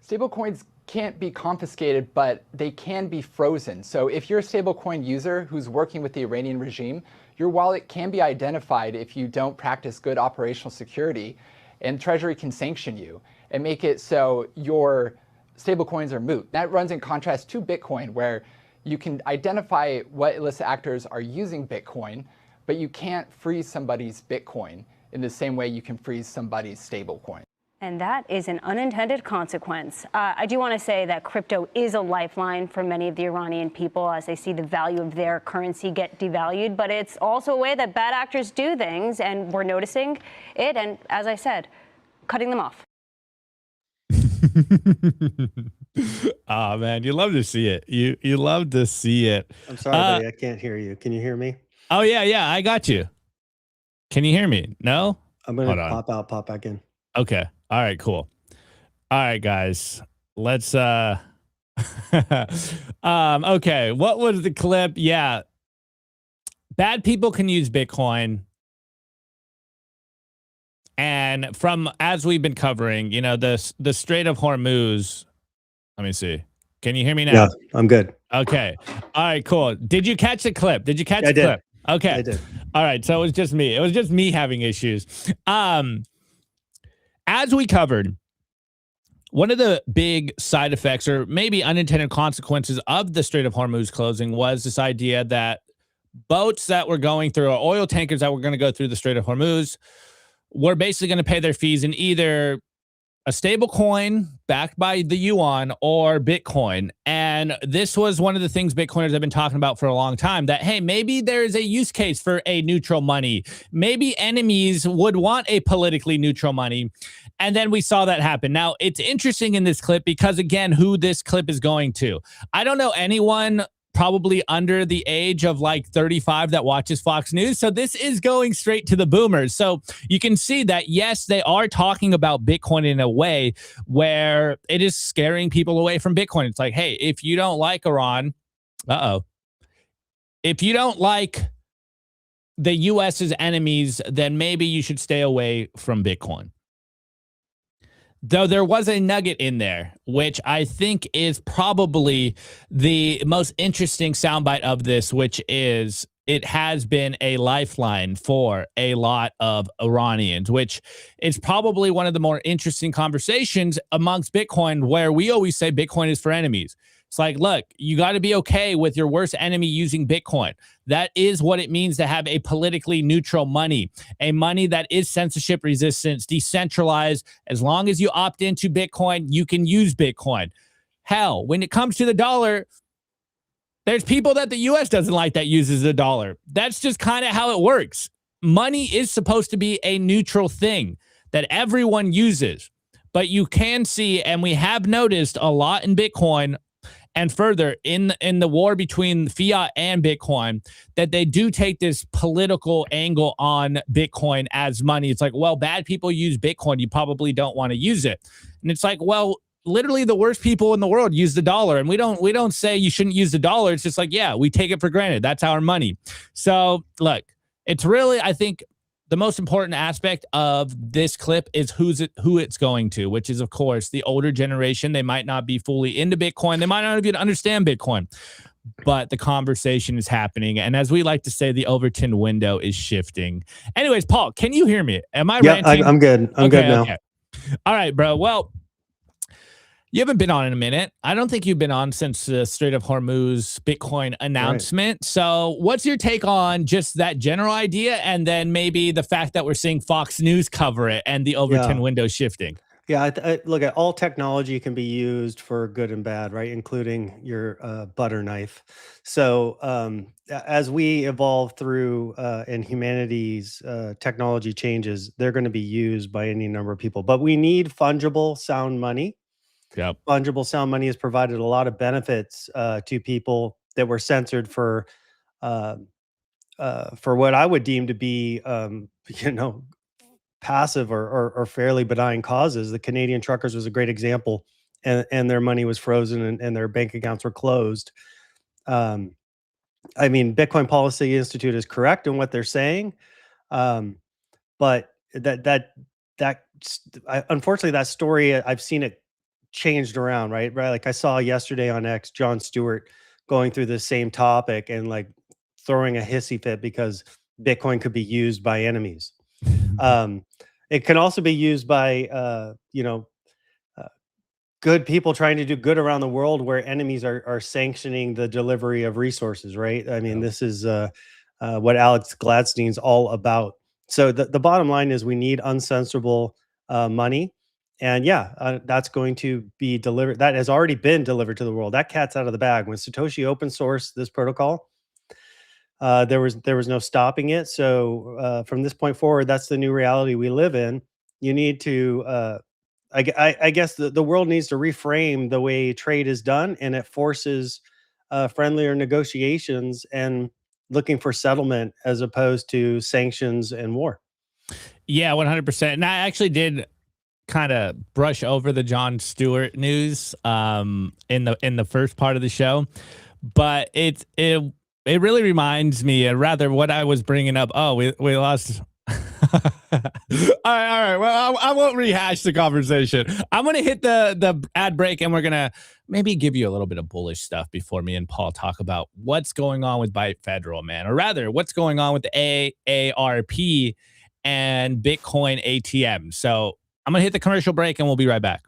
Stablecoins can't be confiscated, but they can be frozen. So if you're a stablecoin user who's working with the Iranian regime, your wallet can be identified if you don't practice good operational security, and Treasury can sanction you and make it so your stablecoins are moot. That runs in contrast to Bitcoin, where you can identify what illicit actors are using Bitcoin, but you can't freeze somebody's Bitcoin in the same way you can freeze somebody's stablecoin. And that is an unintended consequence. I do want to say that crypto is a lifeline for many of the Iranian people as they see the value of their currency get devalued. But it's also a way that bad actors do things, and we're noticing it. And as I said, cutting them off. Oh man, you love to see it. You love to see it. I'm sorry, buddy. I can't hear you. Can you hear me? Oh yeah, I got you. Can you hear me? No? I'm going to pop out, pop back in. Okay. All right, cool. All right, guys. Let's okay, what was the clip? Yeah. Bad people can use Bitcoin. And from as we've been covering, you know, the Strait of Hormuz. Let me see. Can you hear me now? Yeah, I'm good. Okay. All right, cool. Did you catch the clip? Did you catch the clip? Okay. I did. All right. So it was just me. It was just me having issues. As we covered, one of the big side effects or maybe unintended consequences of the Strait of Hormuz closing was this idea that boats that were going through, or oil tankers that were going to go through the Strait of Hormuz, were basically going to pay their fees in either a stable coin backed by the yuan or Bitcoin. And this was one of the things Bitcoiners have been talking about for a long time, that, hey, maybe there is a use case for a neutral money. Maybe enemies would want a politically neutral money. And then we saw that happen. Now, it's interesting in this clip because, again, who this clip is going to. I don't know anyone probably under the age of like 35 that watches Fox News. So this is going straight to the boomers. So you can see that, yes, they are talking about Bitcoin in a way where it is scaring people away from Bitcoin. It's like, hey, if you don't like Iran, if you don't like the US's enemies, then maybe you should stay away from Bitcoin. Though there was a nugget in there, which I think is probably the most interesting soundbite of this, which is it has been a lifeline for a lot of Iranians, which is probably one of the more interesting conversations amongst Bitcoin, where we always say Bitcoin is for enemies. It's like, look, you got to be okay with your worst enemy using Bitcoin. That is what it means to have a politically neutral money, a money that is censorship resistant, decentralized. As long as you opt into Bitcoin, you can use Bitcoin. Hell, when it comes to the dollar, there's people that the U.S. doesn't like that uses the dollar. That's just kind of how it works. Money is supposed to be a neutral thing that everyone uses. But you can see, and we have noticed a lot in Bitcoin, and further in the war between fiat and Bitcoin, that they do take this political angle on Bitcoin as money. It's like, well, bad people use Bitcoin. You probably don't want to use it. And it's like, well, literally the worst people in the world use the dollar. And we don't say you shouldn't use the dollar. It's just like, yeah, we take it for granted. That's our money. So look, it's really, I think, the most important aspect of this clip is who it's going to, which is, of course, the older generation. They might not be fully into Bitcoin. They might not even understand Bitcoin, but the conversation is happening. And as we like to say, the Overton window is shifting. Anyways, Paul, can you hear me? Am I ranting? I'm good. I'm good now. Okay. All right, bro. Well, you haven't been on in a minute. I don't think you've been on since the Strait of Hormuz Bitcoin announcement. Right. So what's your take on just that general idea, and then maybe the fact that we're seeing Fox News cover it and the Overton window shifting? Yeah, look, at all technology can be used for good and bad, right? Including your butter knife. So as we evolve through and humanity's technology changes, they're going to be used by any number of people. But we need fungible sound money. Yep. Fungible sound money has provided a lot of benefits to people that were censored for what I would deem to be, passive or fairly benign causes. The Canadian truckers was a great example, and their money was frozen and their bank accounts were closed. I mean, Bitcoin Policy Institute is correct in what they're saying, but unfortunately, that story, I've seen it changed around, right? Like I saw yesterday on X, Jon Stewart going through the same topic and like throwing a hissy fit because Bitcoin could be used by enemies. It can also be used by, good people trying to do good around the world, where enemies are sanctioning the delivery of resources, right? I mean, this is what Alex Gladstein's all about. So the bottom line is we need uncensorable money. And yeah, that's going to be delivered. That has already been delivered to the world. That cat's out of the bag. When Satoshi open sourced this protocol, there was no stopping it. So from this point forward, that's the new reality we live in. You need to, I guess the world needs to reframe the way trade is done, and it forces friendlier negotiations and looking for settlement as opposed to sanctions and war. Yeah, 100%. And I actually did kind of brush over the Jon Stewart news in the first part of the show, but it really reminds me, rather what I was bringing up. Oh, we lost. all right. Well, I won't rehash the conversation. I'm gonna hit the ad break, and we're gonna maybe give you a little bit of bullish stuff before me and Paul talk about what's going on with ByteFederal, man, or rather, what's going on with the AARP and Bitcoin ATM. So I'm gonna hit the commercial break, and we'll be right back.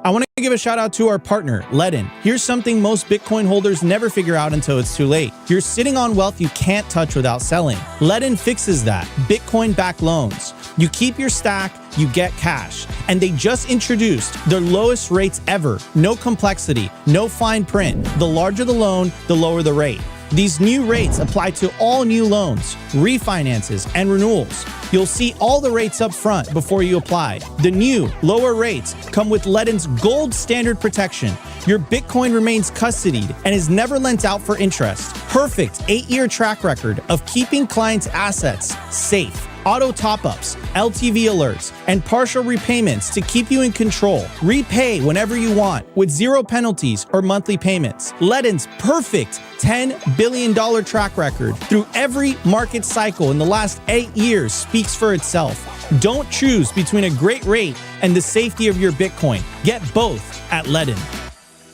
I want to give a shout out to our partner, Ledin. Here's something most Bitcoin holders never figure out until it's too late. You're sitting on wealth you can't touch without selling. Ledin fixes that. Bitcoin-backed loans. You keep your stack, you get cash. And they just introduced their lowest rates ever. No complexity, no fine print. The larger the loan, the lower the rate. These new rates apply to all new loans, refinances, and renewals. You'll see all the rates up front before you apply. The new, lower rates come with Ledin's gold standard protection. Your Bitcoin remains custodied and is never lent out for interest. Perfect 8-year track record of keeping clients' assets safe. Auto top-ups, LTV alerts, and partial repayments to keep you in control. Repay whenever you want with zero penalties or monthly payments. Ledin's perfect $10 billion track record through every market cycle in the last 8 years speaks for itself. Don't choose between a great rate and the safety of your Bitcoin. Get both at Ledin.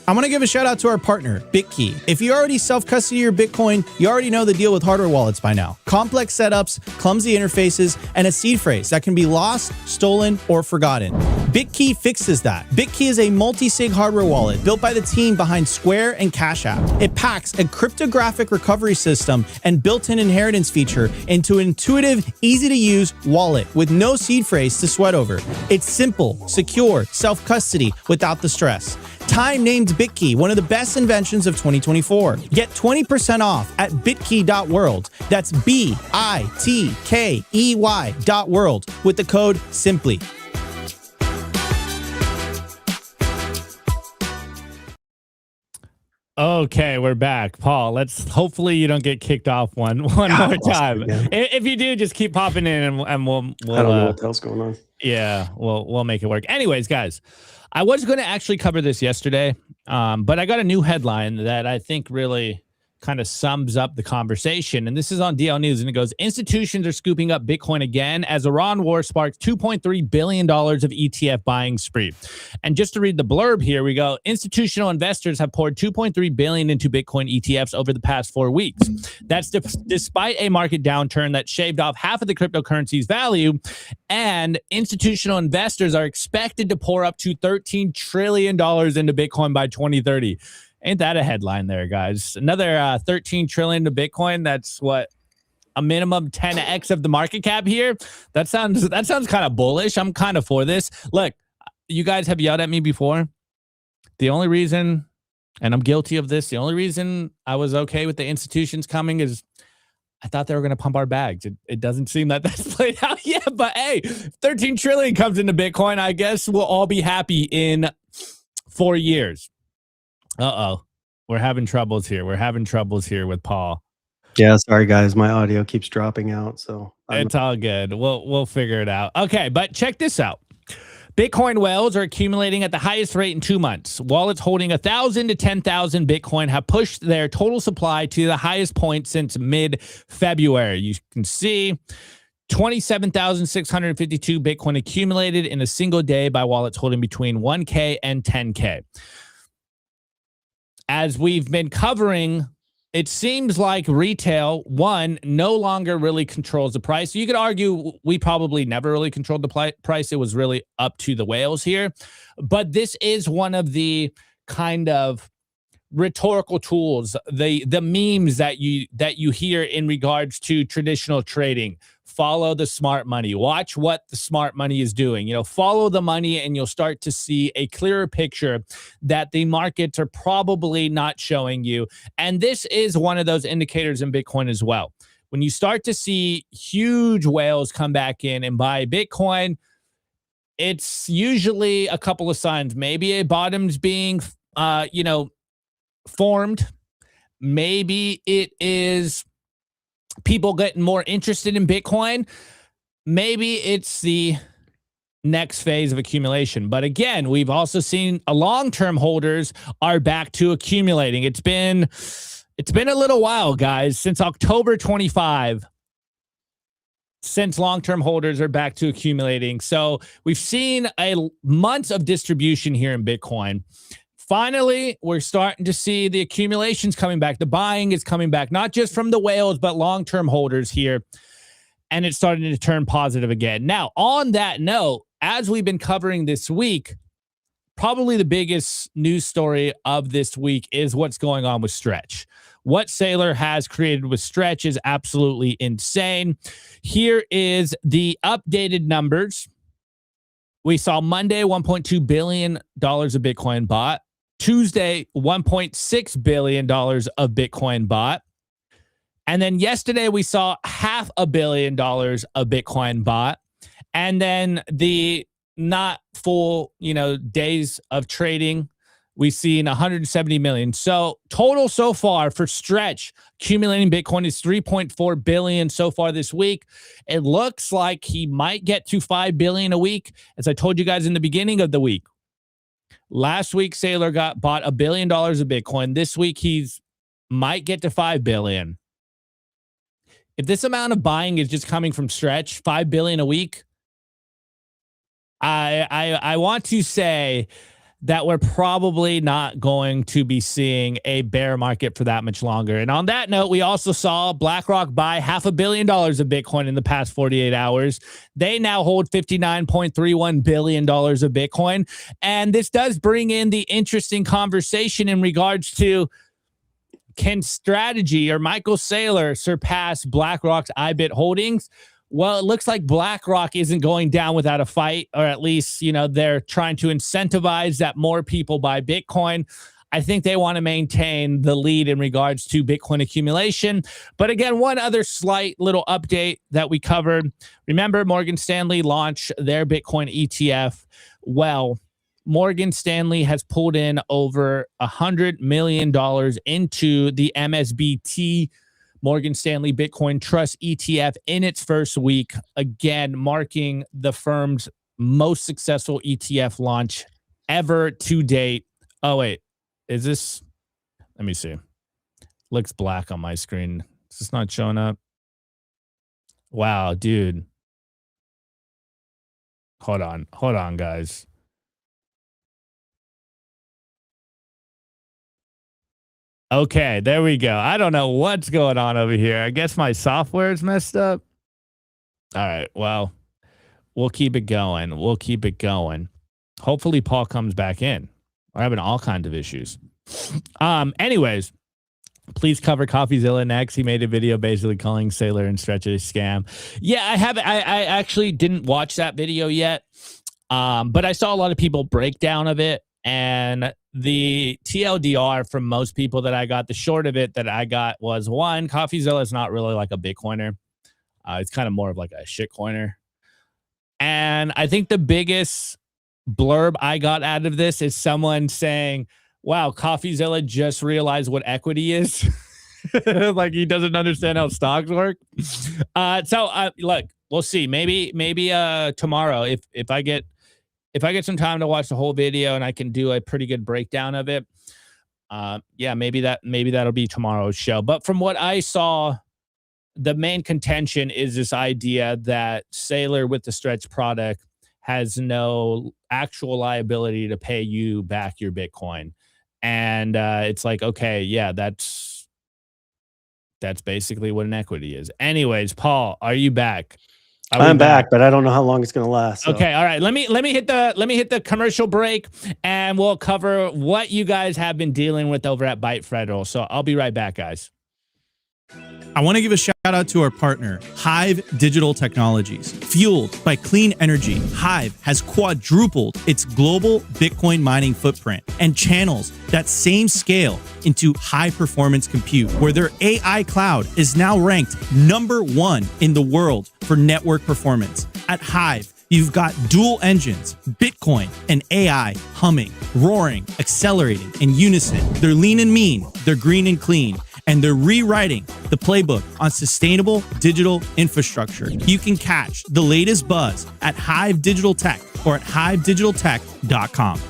I want to give a shout out to our partner, BitKey. If you already self-custody your Bitcoin, you already know the deal with hardware wallets by now. Complex setups, clumsy interfaces, and a seed phrase that can be lost, stolen, or forgotten. BitKey fixes that. BitKey is a multi-sig hardware wallet built by the team behind Square and Cash App. It packs a cryptographic recovery system and built-in inheritance feature into an intuitive, easy-to-use wallet with no seed phrase to sweat over. It's simple, secure, self-custody without the stress. Time named BitKey one of the best inventions of 2024. Get 20% off at bitkey.world. That's BITKEY.world with the code SIMPLY. Okay, we're back. Paul, let's hopefully you don't get kicked off one more time. If you do, just keep popping in and we'll I don't know what the hell's going on. Yeah, we'll make it work. Anyways, guys, I was going to actually cover this yesterday, but I got a new headline that I think really kind of sums up the conversation. And this is on DL News, and it goes, institutions are scooping up Bitcoin again as Iran war sparks $2.3 billion of ETF buying spree. And just to read the blurb here, we go, institutional investors have poured $2.3 billion into Bitcoin ETFs over the past 4 weeks. That's despite a market downturn that shaved off half of the cryptocurrency's value. And institutional investors are expected to pour up to $13 trillion into Bitcoin by 2030. Ain't that a headline there, guys? Another 13 trillion to Bitcoin. That's what, a minimum 10x of the market cap here. That sounds kind of bullish. I'm kind of for this. Look, you guys have yelled at me before. The only reason, and I'm guilty of this, the only reason I was okay with the institutions coming is I thought they were going to pump our bags. It doesn't seem that that's played out yet, but hey, 13 trillion comes into Bitcoin. I guess we'll all be happy in 4 years. Uh-oh. We're having troubles here. We're having troubles here with Paul. Yeah, sorry guys, my audio keeps dropping out, so it's all good. We'll figure it out. Okay, but check this out. Bitcoin whales are accumulating at the highest rate in 2 months. Wallets holding 1,000 to 10,000 Bitcoin have pushed their total supply to the highest point since mid-February. You can see 27,652 Bitcoin accumulated in a single day by wallets holding between 1K and 10K. As we've been covering, it seems like retail, one, no longer really controls the price. You could argue we probably never really controlled the price. It was really up to the whales here. But this is one of the kind of rhetorical tools, the memes that you hear in regards to traditional trading. follow the smart money. Watch what the smart money is doing. You know, follow the money and you'll start to see a clearer picture that the markets are probably not showing you. And this is one of those indicators in Bitcoin as well. When you start to see huge whales come back in and buy Bitcoin, it's usually a couple of signs. Maybe a bottom's being, formed. Maybe it is people getting more interested in Bitcoin. Maybe it's the next phase of accumulation. But again, we've also seen long-term holders are back to accumulating. It's been a little while, guys, since October 25, since long-term holders are back to accumulating. So we've seen months of distribution here in Bitcoin. Finally, we're starting to see the accumulations coming back. The buying is coming back, not just from the whales, but long-term holders here. And it's starting to turn positive again. Now, on that note, as we've been covering this week, probably the biggest news story of this week is what's going on with Stretch. What Saylor has created with Stretch is absolutely insane. Here is the updated numbers. We saw Monday, $1.2 billion of Bitcoin bought. Tuesday, $1.6 billion of Bitcoin bought. And then yesterday, we saw $500 million of Bitcoin bought. And then the not full, days of trading, we've seen 170 million. So total so far for Stretch, accumulating Bitcoin is 3.4 billion so far this week. It looks like he might get to 5 billion a week, as I told you guys in the beginning of the week. Last week, Saylor bought $1 billion of Bitcoin. This week, he's might get to 5 billion. If this amount of buying is just coming from Stretch, 5 billion a week, I want to say that we're probably not going to be seeing a bear market for that much longer. And on that note, we also saw BlackRock buy $500 million of Bitcoin in the past 48 hours. They now hold $59.31 billion of Bitcoin. And this does bring in the interesting conversation in regards to, can Strategy or Michael Saylor surpass BlackRock's IBIT holdings? Well, it looks like BlackRock isn't going down without a fight, or at least, they're trying to incentivize that more people buy Bitcoin. I think they want to maintain the lead in regards to Bitcoin accumulation. But again, one other slight little update that we covered. Remember, Morgan Stanley launched their Bitcoin ETF. Well, Morgan Stanley has pulled in over $100 million into the MSBT Morgan Stanley Bitcoin Trust ETF in its first week, again, marking the firm's most successful ETF launch ever to date. Oh, wait, is this? Let me see. Looks black on my screen. Is this not showing up? Wow, dude. Hold on, guys. Okay, there we go. I don't know what's going on over here. I guess my software is messed up. All right, well, we'll keep it going. Hopefully Paul comes back in. We're having all kinds of issues. Anyways, please cover CoffeeZilla next. He made a video basically calling Saylor and Stretch a scam. Yeah, I actually didn't watch that video yet. But I saw a lot of people breakdown of it. And the TLDR from most people that I got, the short of it that I got was, one, CoffeeZilla is not really like a Bitcoiner. It's kind of more of like a shitcoiner. And I think the biggest blurb I got out of this is someone saying, wow, CoffeeZilla just realized what equity is. Like he doesn't understand how stocks work. Look, we'll see. Maybe tomorrow if I get some time to watch the whole video and I can do a pretty good breakdown of it, maybe that'll be tomorrow's show. But from what I saw, the main contention is this idea that Saylor with the Stretch product has no actual liability to pay you back your Bitcoin. And it's like, okay, yeah, that's basically what an equity is. Anyways, Paul, are you back? I'm back, but I don't know how long it's going to last. So. Okay, all right. Let me hit the commercial break, and we'll cover what you guys have been dealing with over at ByteFederal. So I'll be right back, guys. I want to give a shout out to our partner, HIVE Digital Technologies. Fueled by clean energy, HIVE has quadrupled its global Bitcoin mining footprint and channels that same scale into high performance compute, where their AI cloud is now ranked #1 in the world for network performance. At HIVE, you've got dual engines, Bitcoin and AI humming, roaring, accelerating in unison. They're lean and mean, they're green and clean, and they're rewriting the playbook on sustainable digital infrastructure. You can catch the latest buzz at Hive Digital Tech or at hivedigitaltech.com.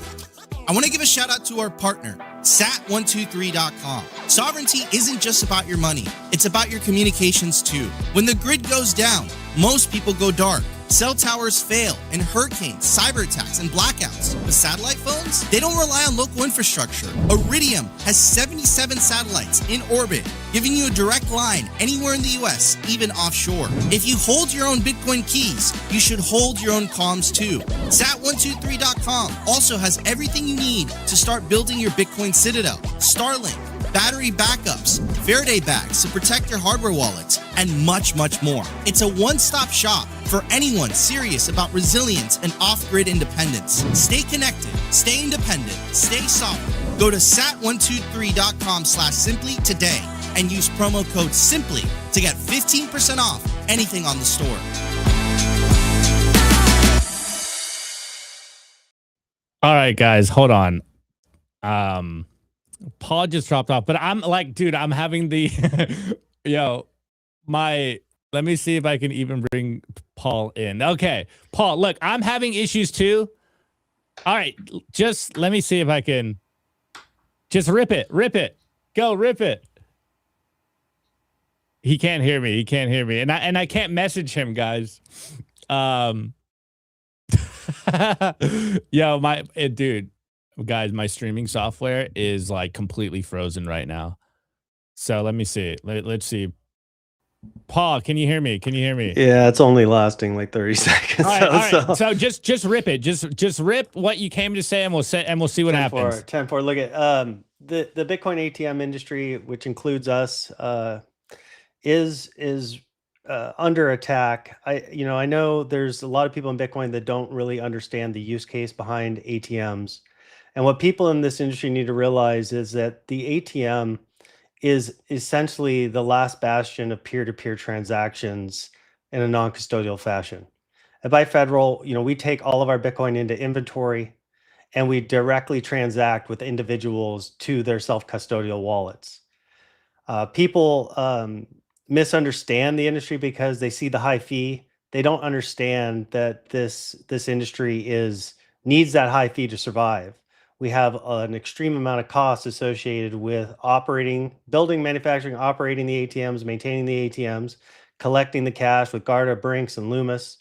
I want to give a shout out to our partner, sat123.com. Sovereignty isn't just about your money, it's about your communications too. When the grid goes down, most people go dark. Cell towers fail in hurricanes, cyber attacks, and blackouts. But satellite phones, they don't rely on local infrastructure. Iridium has 77 satellites in orbit, giving you a direct line anywhere in the US, even offshore. If you hold your own Bitcoin keys, you should hold your own comms too. Sat123.com also has everything you need to start building your Bitcoin citadel. Starlink, battery backups, Faraday bags to protect your hardware wallets, and much, much more. It's a one-stop shop for anyone serious about resilience and off-grid independence. Stay connected, stay independent, stay sovereign. Go to sat123.com/simply today and use promo code SIMPLY to get 15% off anything on the store. All right, guys, hold on. Paul just dropped off, but I'm like, dude, I'm having the let me see if I can even bring Paul in. Okay, Paul, look, I'm having issues too. All right, just let me see if I can just rip it. Go rip it. He can't hear me. And I can't message him, guys. Dude. Guys, my streaming software is like completely frozen right now. So let me see. Let's see. Paul, can you hear me? Yeah, it's only lasting like 30 seconds. All right. So just rip it. Just rip what you came to say, and we'll see what happens. 10-4. Look at the Bitcoin ATM industry, which includes us, is under attack. I know there's a lot of people in Bitcoin that don't really understand the use case behind ATMs. And what people in this industry need to realize is that the ATM is essentially the last bastion of peer-to-peer transactions in a non-custodial fashion. At ByteFederal, we take all of our Bitcoin into inventory and we directly transact with individuals to their self-custodial wallets. People misunderstand the industry because they see the high fee. They don't understand that this industry needs that high fee to survive. We have an extreme amount of costs associated with building, manufacturing, operating the ATMs, maintaining the ATMs, collecting the cash with Garda, Brinks, and Loomis,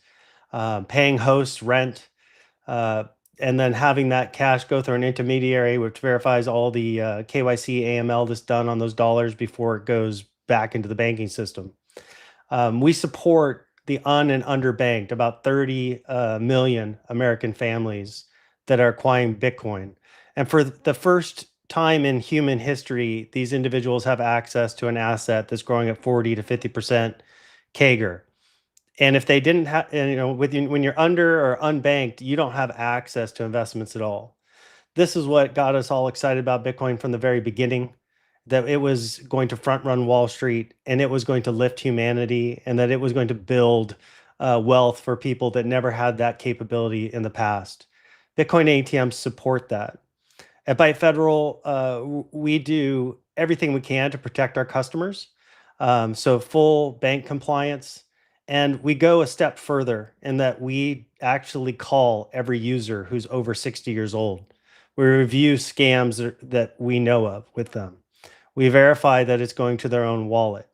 paying hosts rent, and then having that cash go through an intermediary, which verifies all the KYC, AML that's done on those dollars before it goes back into the banking system. We support the and underbanked, about 30 million American families that are acquiring Bitcoin. And for the first time in human history, these individuals have access to an asset that's growing at 40 to 50% CAGR. And if they didn't have, when you're under or unbanked, you don't have access to investments at all. This is what got us all excited about Bitcoin from the very beginning, that it was going to front run Wall Street and it was going to lift humanity and that it was going to build wealth for people that never had that capability in the past. Bitcoin ATMs support that. At ByteFederal, we do everything we can to protect our customers. So full bank compliance. And we go a step further in that we actually call every user who's over 60 years old. We review scams that we know of with them. We verify that it's going to their own wallet.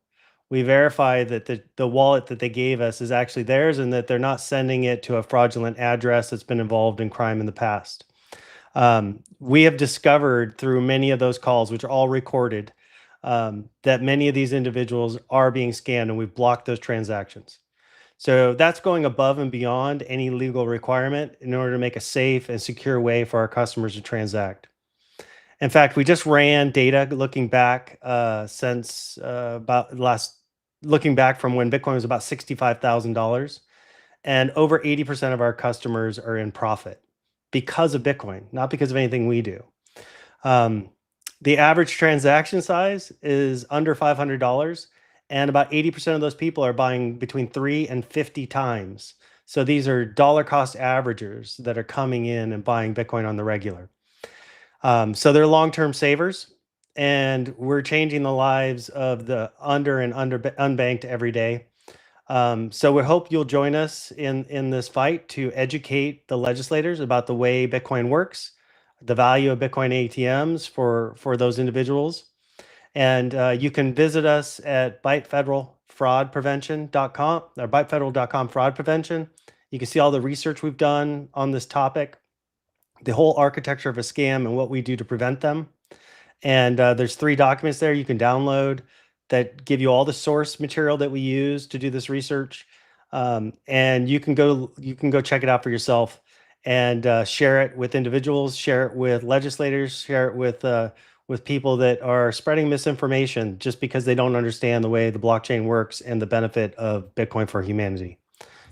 We verify that the wallet that they gave us is actually theirs and that they're not sending it to a fraudulent address that's been involved in crime in the past. We have discovered through many of those calls, which are all recorded, that many of these individuals are being scammed, and we've blocked those transactions. So that's going above and beyond any legal requirement in order to make a safe and secure way for our customers to transact. In fact, we just ran data looking back since looking back from when Bitcoin was about $65,000, and over 80% of our customers are in profit because of Bitcoin, not because of anything we do. The average transaction size is under $500, and about 80% of those people are buying between 3 and 50 times. So these are dollar cost averagers that are coming in and buying Bitcoin on the regular. So they're long-term savers, and we're changing the lives of the unbanked every day. So we hope you'll join us in this fight to educate the legislators about the way Bitcoin works, the value of Bitcoin ATMs for those individuals. And you can visit us at ByteFederalFraudPrevention.com or ByteFederal.com fraud prevention. You can see all the research we've done on this topic, the whole architecture of a scam and what we do to prevent them. And there's 3 documents there you can download that give you all the source material that we use to do this research. And you can go check it out for yourself and share it with individuals, share it with legislators, share it with people that are spreading misinformation just because they don't understand the way the blockchain works and the benefit of Bitcoin for humanity.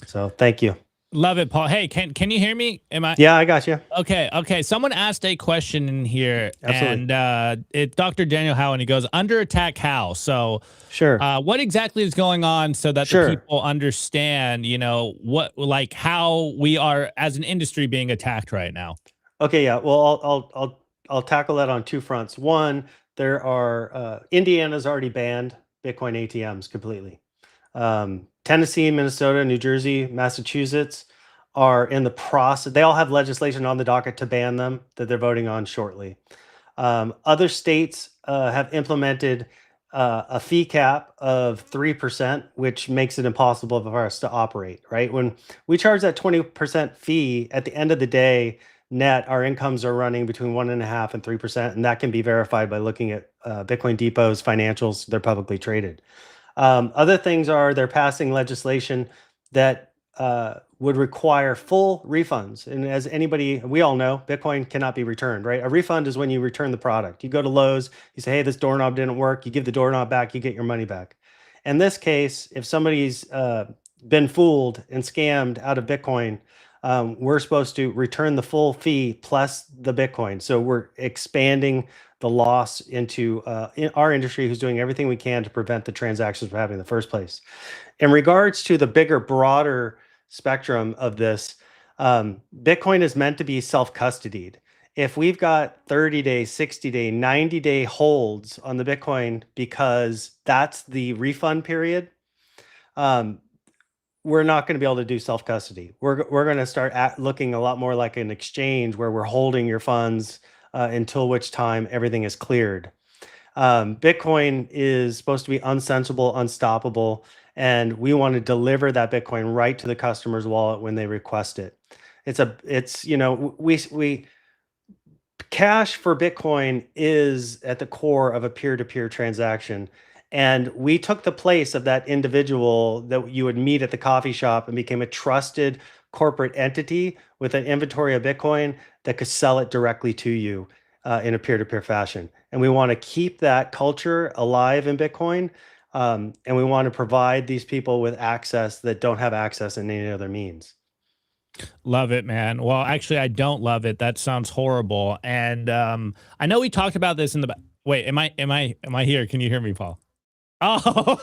So thank you. Love it, Paul. Hey, can you hear me? Yeah, I got you. Okay. Someone asked a question in here, Absolutely. and it's Dr. Daniel Howe, and he goes, under attack how? So Sure. what exactly is going on so that Sure. the people understand, how we are as an industry being attacked right now? Okay, yeah. Well, I'll tackle that on 2 fronts. One, there are Indiana's already banned Bitcoin ATMs completely. Tennessee, Minnesota, New Jersey, Massachusetts are in the process. They all have legislation on the docket to ban them that they're voting on shortly. Other states have implemented a fee cap of 3%, which makes it impossible for us to operate, right? When we charge that 20% fee, at the end of the day, net, our incomes are running between 1.5% and 3%, and that can be verified by looking at Bitcoin Depot's financials. They're publicly traded. Other things are they're passing legislation that would require full refunds. And as we all know, Bitcoin cannot be returned, right? A refund is when you return the product. You go to Lowe's, you say, hey, this doorknob didn't work. You give the doorknob back, you get your money back. In this case, if somebody's been fooled and scammed out of Bitcoin, we're supposed to return the full fee plus the Bitcoin. So we're expanding the loss into in our industry, who's doing everything we can to prevent the transactions from happening in the first place. In regards to the bigger, broader spectrum of this, Bitcoin is meant to be self-custodied. If we've got 30-day, 60-day, 90-day holds on the Bitcoin because that's the refund period, we're not going to be able to do self-custody. We're going to start looking a lot more like an exchange where we're holding your funds until which time everything is cleared. Bitcoin is supposed to be unsensible, unstoppable, and we want to deliver that Bitcoin right to the customer's wallet when they request it. Cash for Bitcoin is at the core of a peer-to-peer transaction. And we took the place of that individual that you would meet at the coffee shop and became a trusted corporate entity with an inventory of Bitcoin that could sell it directly to you in a peer-to-peer fashion. And we want to keep that culture alive in Bitcoin. And we want to provide these people with access that don't have access in any other means. Love it, man. Well, actually, I don't love it. That sounds horrible. And I know we talked about this in the wait. Am I here? Can you hear me, Paul? Oh,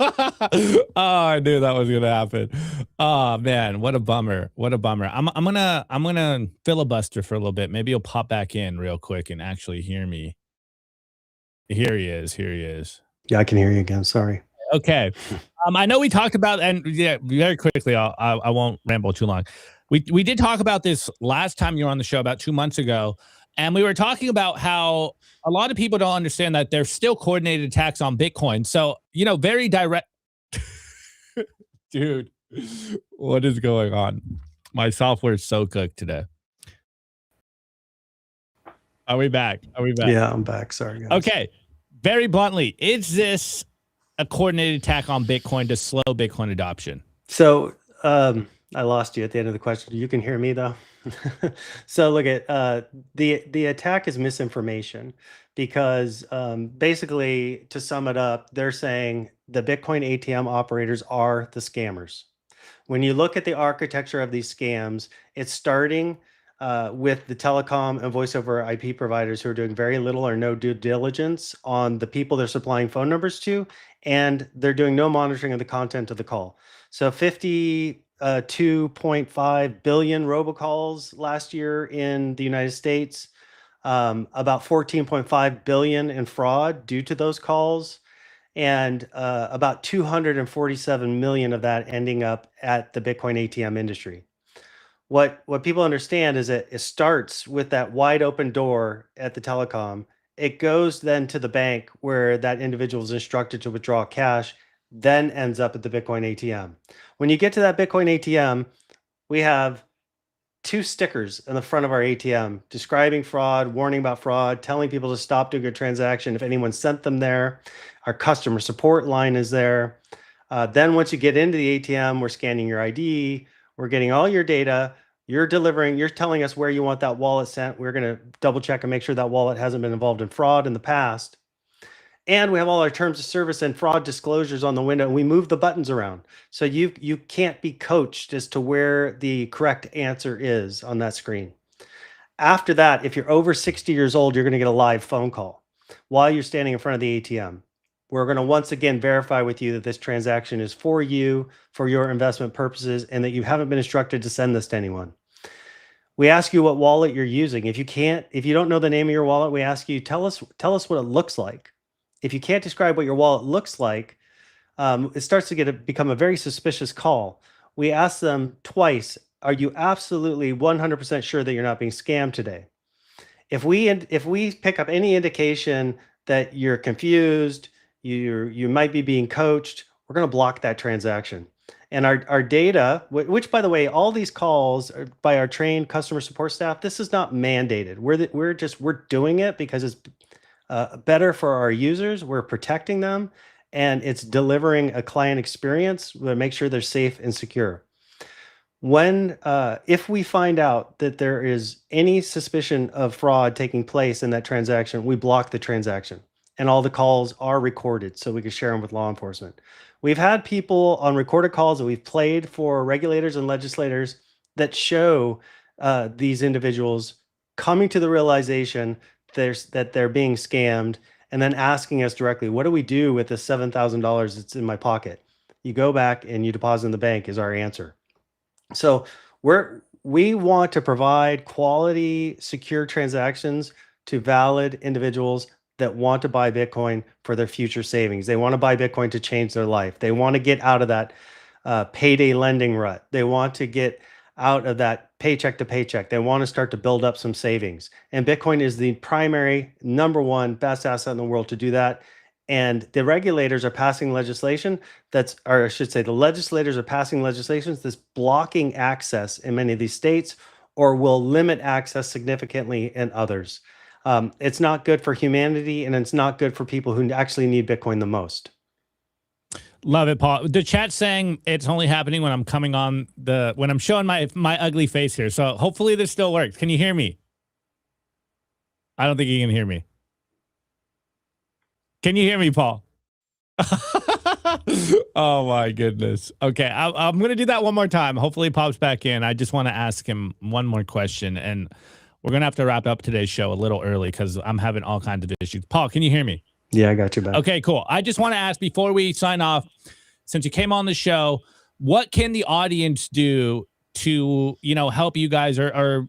I knew that was gonna happen. Oh man, what a bummer! What a bummer. I'm gonna filibuster for a little bit. Maybe you'll pop back in real quick and actually hear me. Here he is. Here he is. Yeah, I can hear you again. Sorry. Okay. I know we talked about, and yeah, very quickly. I won't ramble too long. We did talk about this last time you were on the show about 2 months ago, and we were talking about how a lot of people don't understand that there's still coordinated attacks on Bitcoin. So, very direct. Dude, what is going on? My software is so cooked today. Are we back? Yeah, I'm back. Sorry, guys. Okay. Very bluntly, is this a coordinated attack on Bitcoin to slow Bitcoin adoption? So, I lost you at the end of the question. You can hear me though. So look at the attack is misinformation because basically, to sum it up, they're saying the Bitcoin ATM operators are the scammers. When you look at the architecture of these scams, it's starting with the telecom and voice over IP providers who are doing very little or no due diligence on the people they're supplying phone numbers to, and they're doing no monitoring of the content of the call. So 52.5 billion robocalls last year in the United States, about 14.5 billion in fraud due to those calls, and about 247 million of that ending up at the Bitcoin ATM industry. What people understand is that it starts with that wide open door at the telecom. It goes then to the bank where that individual is instructed to withdraw cash, then ends up at the Bitcoin ATM. When you get to that Bitcoin ATM, we have 2 stickers in the front of our ATM describing fraud, warning about fraud, telling people to stop doing a transaction if anyone sent them there. Our customer support line is there. Then once you get into the ATM, we're scanning your ID, we're getting all your data. You're telling us where you want that wallet sent. We're going to double check and make sure that wallet hasn't been involved in fraud in the past. And we have all our terms of service and fraud disclosures on the window, and we move the buttons around. So you can't be coached as to where the correct answer is on that screen. After that, if you're over 60 years old, you're going to get a live phone call while you're standing in front of the ATM. We're going to once again verify with you that this transaction is for you, for your investment purposes, and that you haven't been instructed to send this to anyone. We ask you what wallet you're using. If you don't know the name of your wallet, we ask you, tell us what it looks like. If you can't describe what your wallet looks like, it starts to become a very suspicious call. We ask them twice, are you absolutely 100% sure that you're not being scammed today? If we pick up any indication that you're confused, you might be being coached, we're going to block that transaction. And our data, which by the way, all these calls are by our trained customer support staff, this is not mandated. We're doing it because it's better for our users. We're protecting them, and it's delivering a client experience to make sure they're safe and secure. If we find out that there is any suspicion of fraud taking place in that transaction, we block the transaction, and all the calls are recorded so we can share them with law enforcement. We've had people on recorded calls that we've played for regulators and legislators that show these individuals coming to the realization that they're being scammed, and then asking us directly, what do we do with the $7,000 that's in my pocket? You go back and you deposit in the bank is our answer. So we want to provide quality, secure transactions to valid individuals that want to buy Bitcoin for their future savings. They want to buy Bitcoin to change their life. They want to get out of that payday lending rut. They want to get out of that paycheck to paycheck. They want to start to build up some savings. And Bitcoin is the primary, number one best asset in the world to do that. And the regulators are passing legislation the legislators are passing legislation that's blocking access in many of these states, or will limit access significantly in others. It's not good for humanity, and it's not good for people who actually need Bitcoin the most. Love it, Paul. The chat's saying it's only happening when I'm coming on when I'm showing my ugly face here. So hopefully this still works. Can you hear me? I don't think you can hear me. Can you hear me, Paul? Oh my goodness. Okay, I'm going to do that one more time. Hopefully it pops back in. I just want to ask him one more question, and we're going to have to wrap up today's show a little early because I'm having all kinds of issues. Paul, can you hear me? Yeah, I got you back. Okay, cool. I just want to ask before we sign off, since you came on the show, what can the audience do to, help you guys or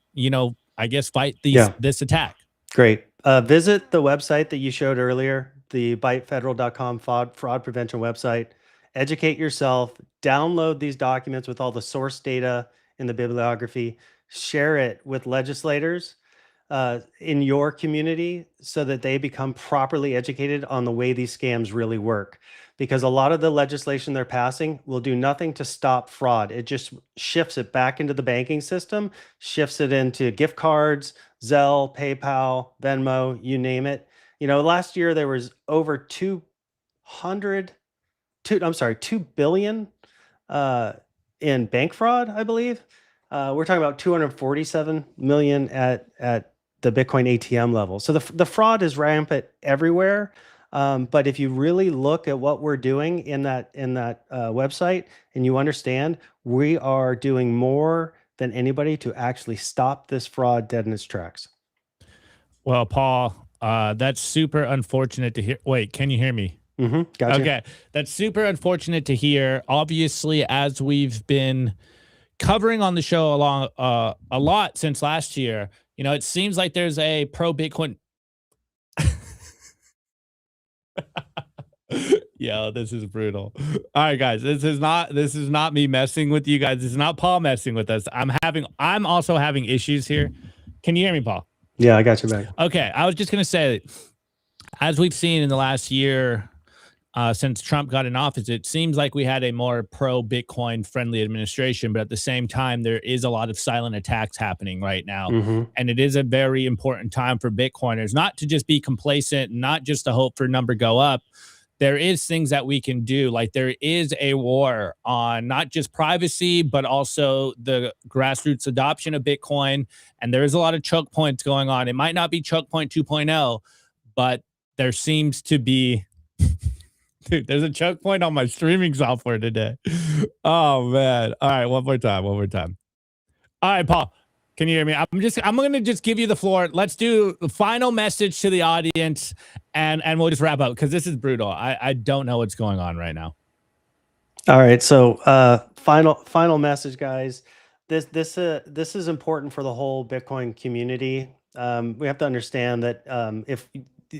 I guess fight this attack? Great. Visit the website that you showed earlier, the ByteFederal.com fraud prevention website. Educate yourself, download these documents with all the source data in the bibliography, share it with legislators in your community so that they become properly educated on the way these scams really work. Because a lot of the legislation they're passing will do nothing to stop fraud. It just shifts it back into the banking system, shifts it into gift cards, Zelle, PayPal, Venmo, you name it. Last year there was over 2 billion in bank fraud, I believe. We're talking about 247 million at the Bitcoin ATM level. So the fraud is rampant everywhere. But if you really look at what we're doing in that website, and you understand, we are doing more than anybody to actually stop this fraud dead in its tracks. Well, Paul, that's super unfortunate to hear. Wait, can you hear me? Gotcha. Okay, that's super unfortunate to hear. Obviously, as we've been covering on the show a lot since last year, you know, it seems like there's a pro Bitcoin. Yo, this is brutal. All right, guys, this is not me messing with you guys. This is not Paul messing with us. I'm also having issues here. Can you hear me, Paul? Yeah, I got you back. Okay, I was just gonna say, as we've seen in the last year, since Trump got in office, it seems like we had a more pro-Bitcoin friendly administration, but at the same time, there is a lot of silent attacks happening right now. And it is a very important time for Bitcoiners, not to just be complacent, not just to hope for number go up. There is things that we can do. Like there is a war on not just privacy, but also the grassroots adoption of Bitcoin. And there is a lot of choke points going on. It might not be choke point 2.0, but there seems to be... Dude, there's a choke point on my streaming software today. Oh man. All right, one more time. All right, Paul, can you hear me? I'm gonna just give you the floor. Let's do the final message to the audience, and we'll just wrap up because this is brutal. I don't know what's going on right now. All right, so final message, guys. This is important for the whole Bitcoin community. We have to understand that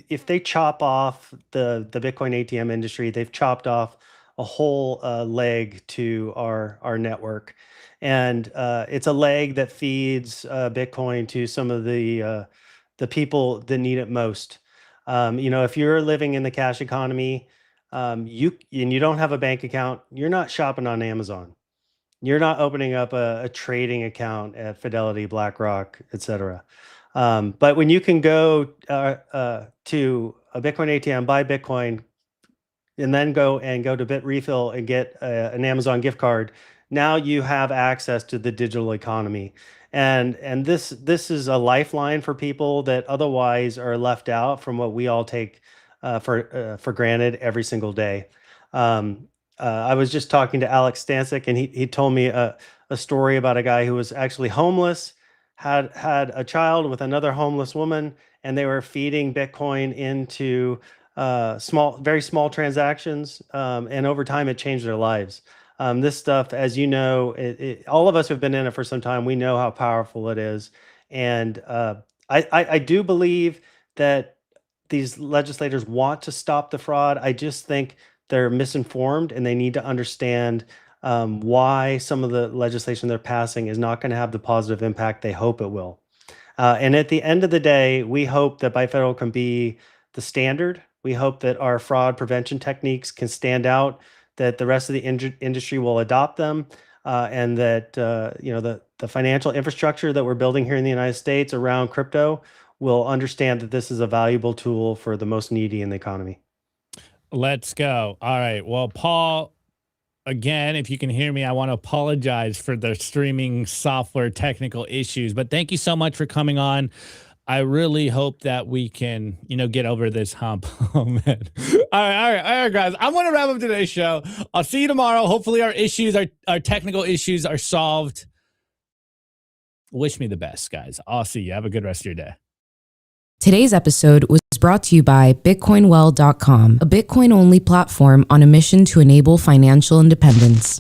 if they chop off the Bitcoin ATM industry, they've chopped off a whole leg to our network, and it's a leg that feeds Bitcoin to some of the people that need it most. You know, if you're living in the cash economy, you don't have a bank account, you're not shopping on Amazon. You're not opening up a trading account at Fidelity, BlackRock, etc. But when you can go to a Bitcoin ATM, buy Bitcoin, and then go to BitRefill and get an Amazon gift card, now you have access to the digital economy. And this is a lifeline for people that otherwise are left out from what we all take for granted every single day. I was just talking to Alex Stancic, and he told me a story about a guy who was actually homeless, had a child with another homeless woman, and they were feeding Bitcoin into very small transactions, and over time it changed their lives. This stuff, as you know, all of us who've been in it for some time, we know how powerful it is. And I do believe that these legislators want to stop the fraud. I just think they're misinformed, and they need to understand why some of the legislation they're passing is not going to have the positive impact they hope it will. And at the end of the day, we hope that ByteFederal can be the standard. We hope that our fraud prevention techniques can stand out, that the rest of the industry will adopt them, and that the financial infrastructure that we're building here in the United States around crypto will understand that this is a valuable tool for the most needy in the economy. Let's go. All right. Well, Paul, again, if you can hear me, I want to apologize for the streaming software technical issues, but thank you so much for coming on. I really hope that we can, get over this hump. Oh, man. All right, guys. I'm going to wrap up today's show. I'll see you tomorrow. Hopefully our technical issues are solved. Wish me the best, guys. I'll see you. Have a good rest of your day. Today's episode was brought to you by BitcoinWell.com, a Bitcoin-only platform on a mission to enable financial independence.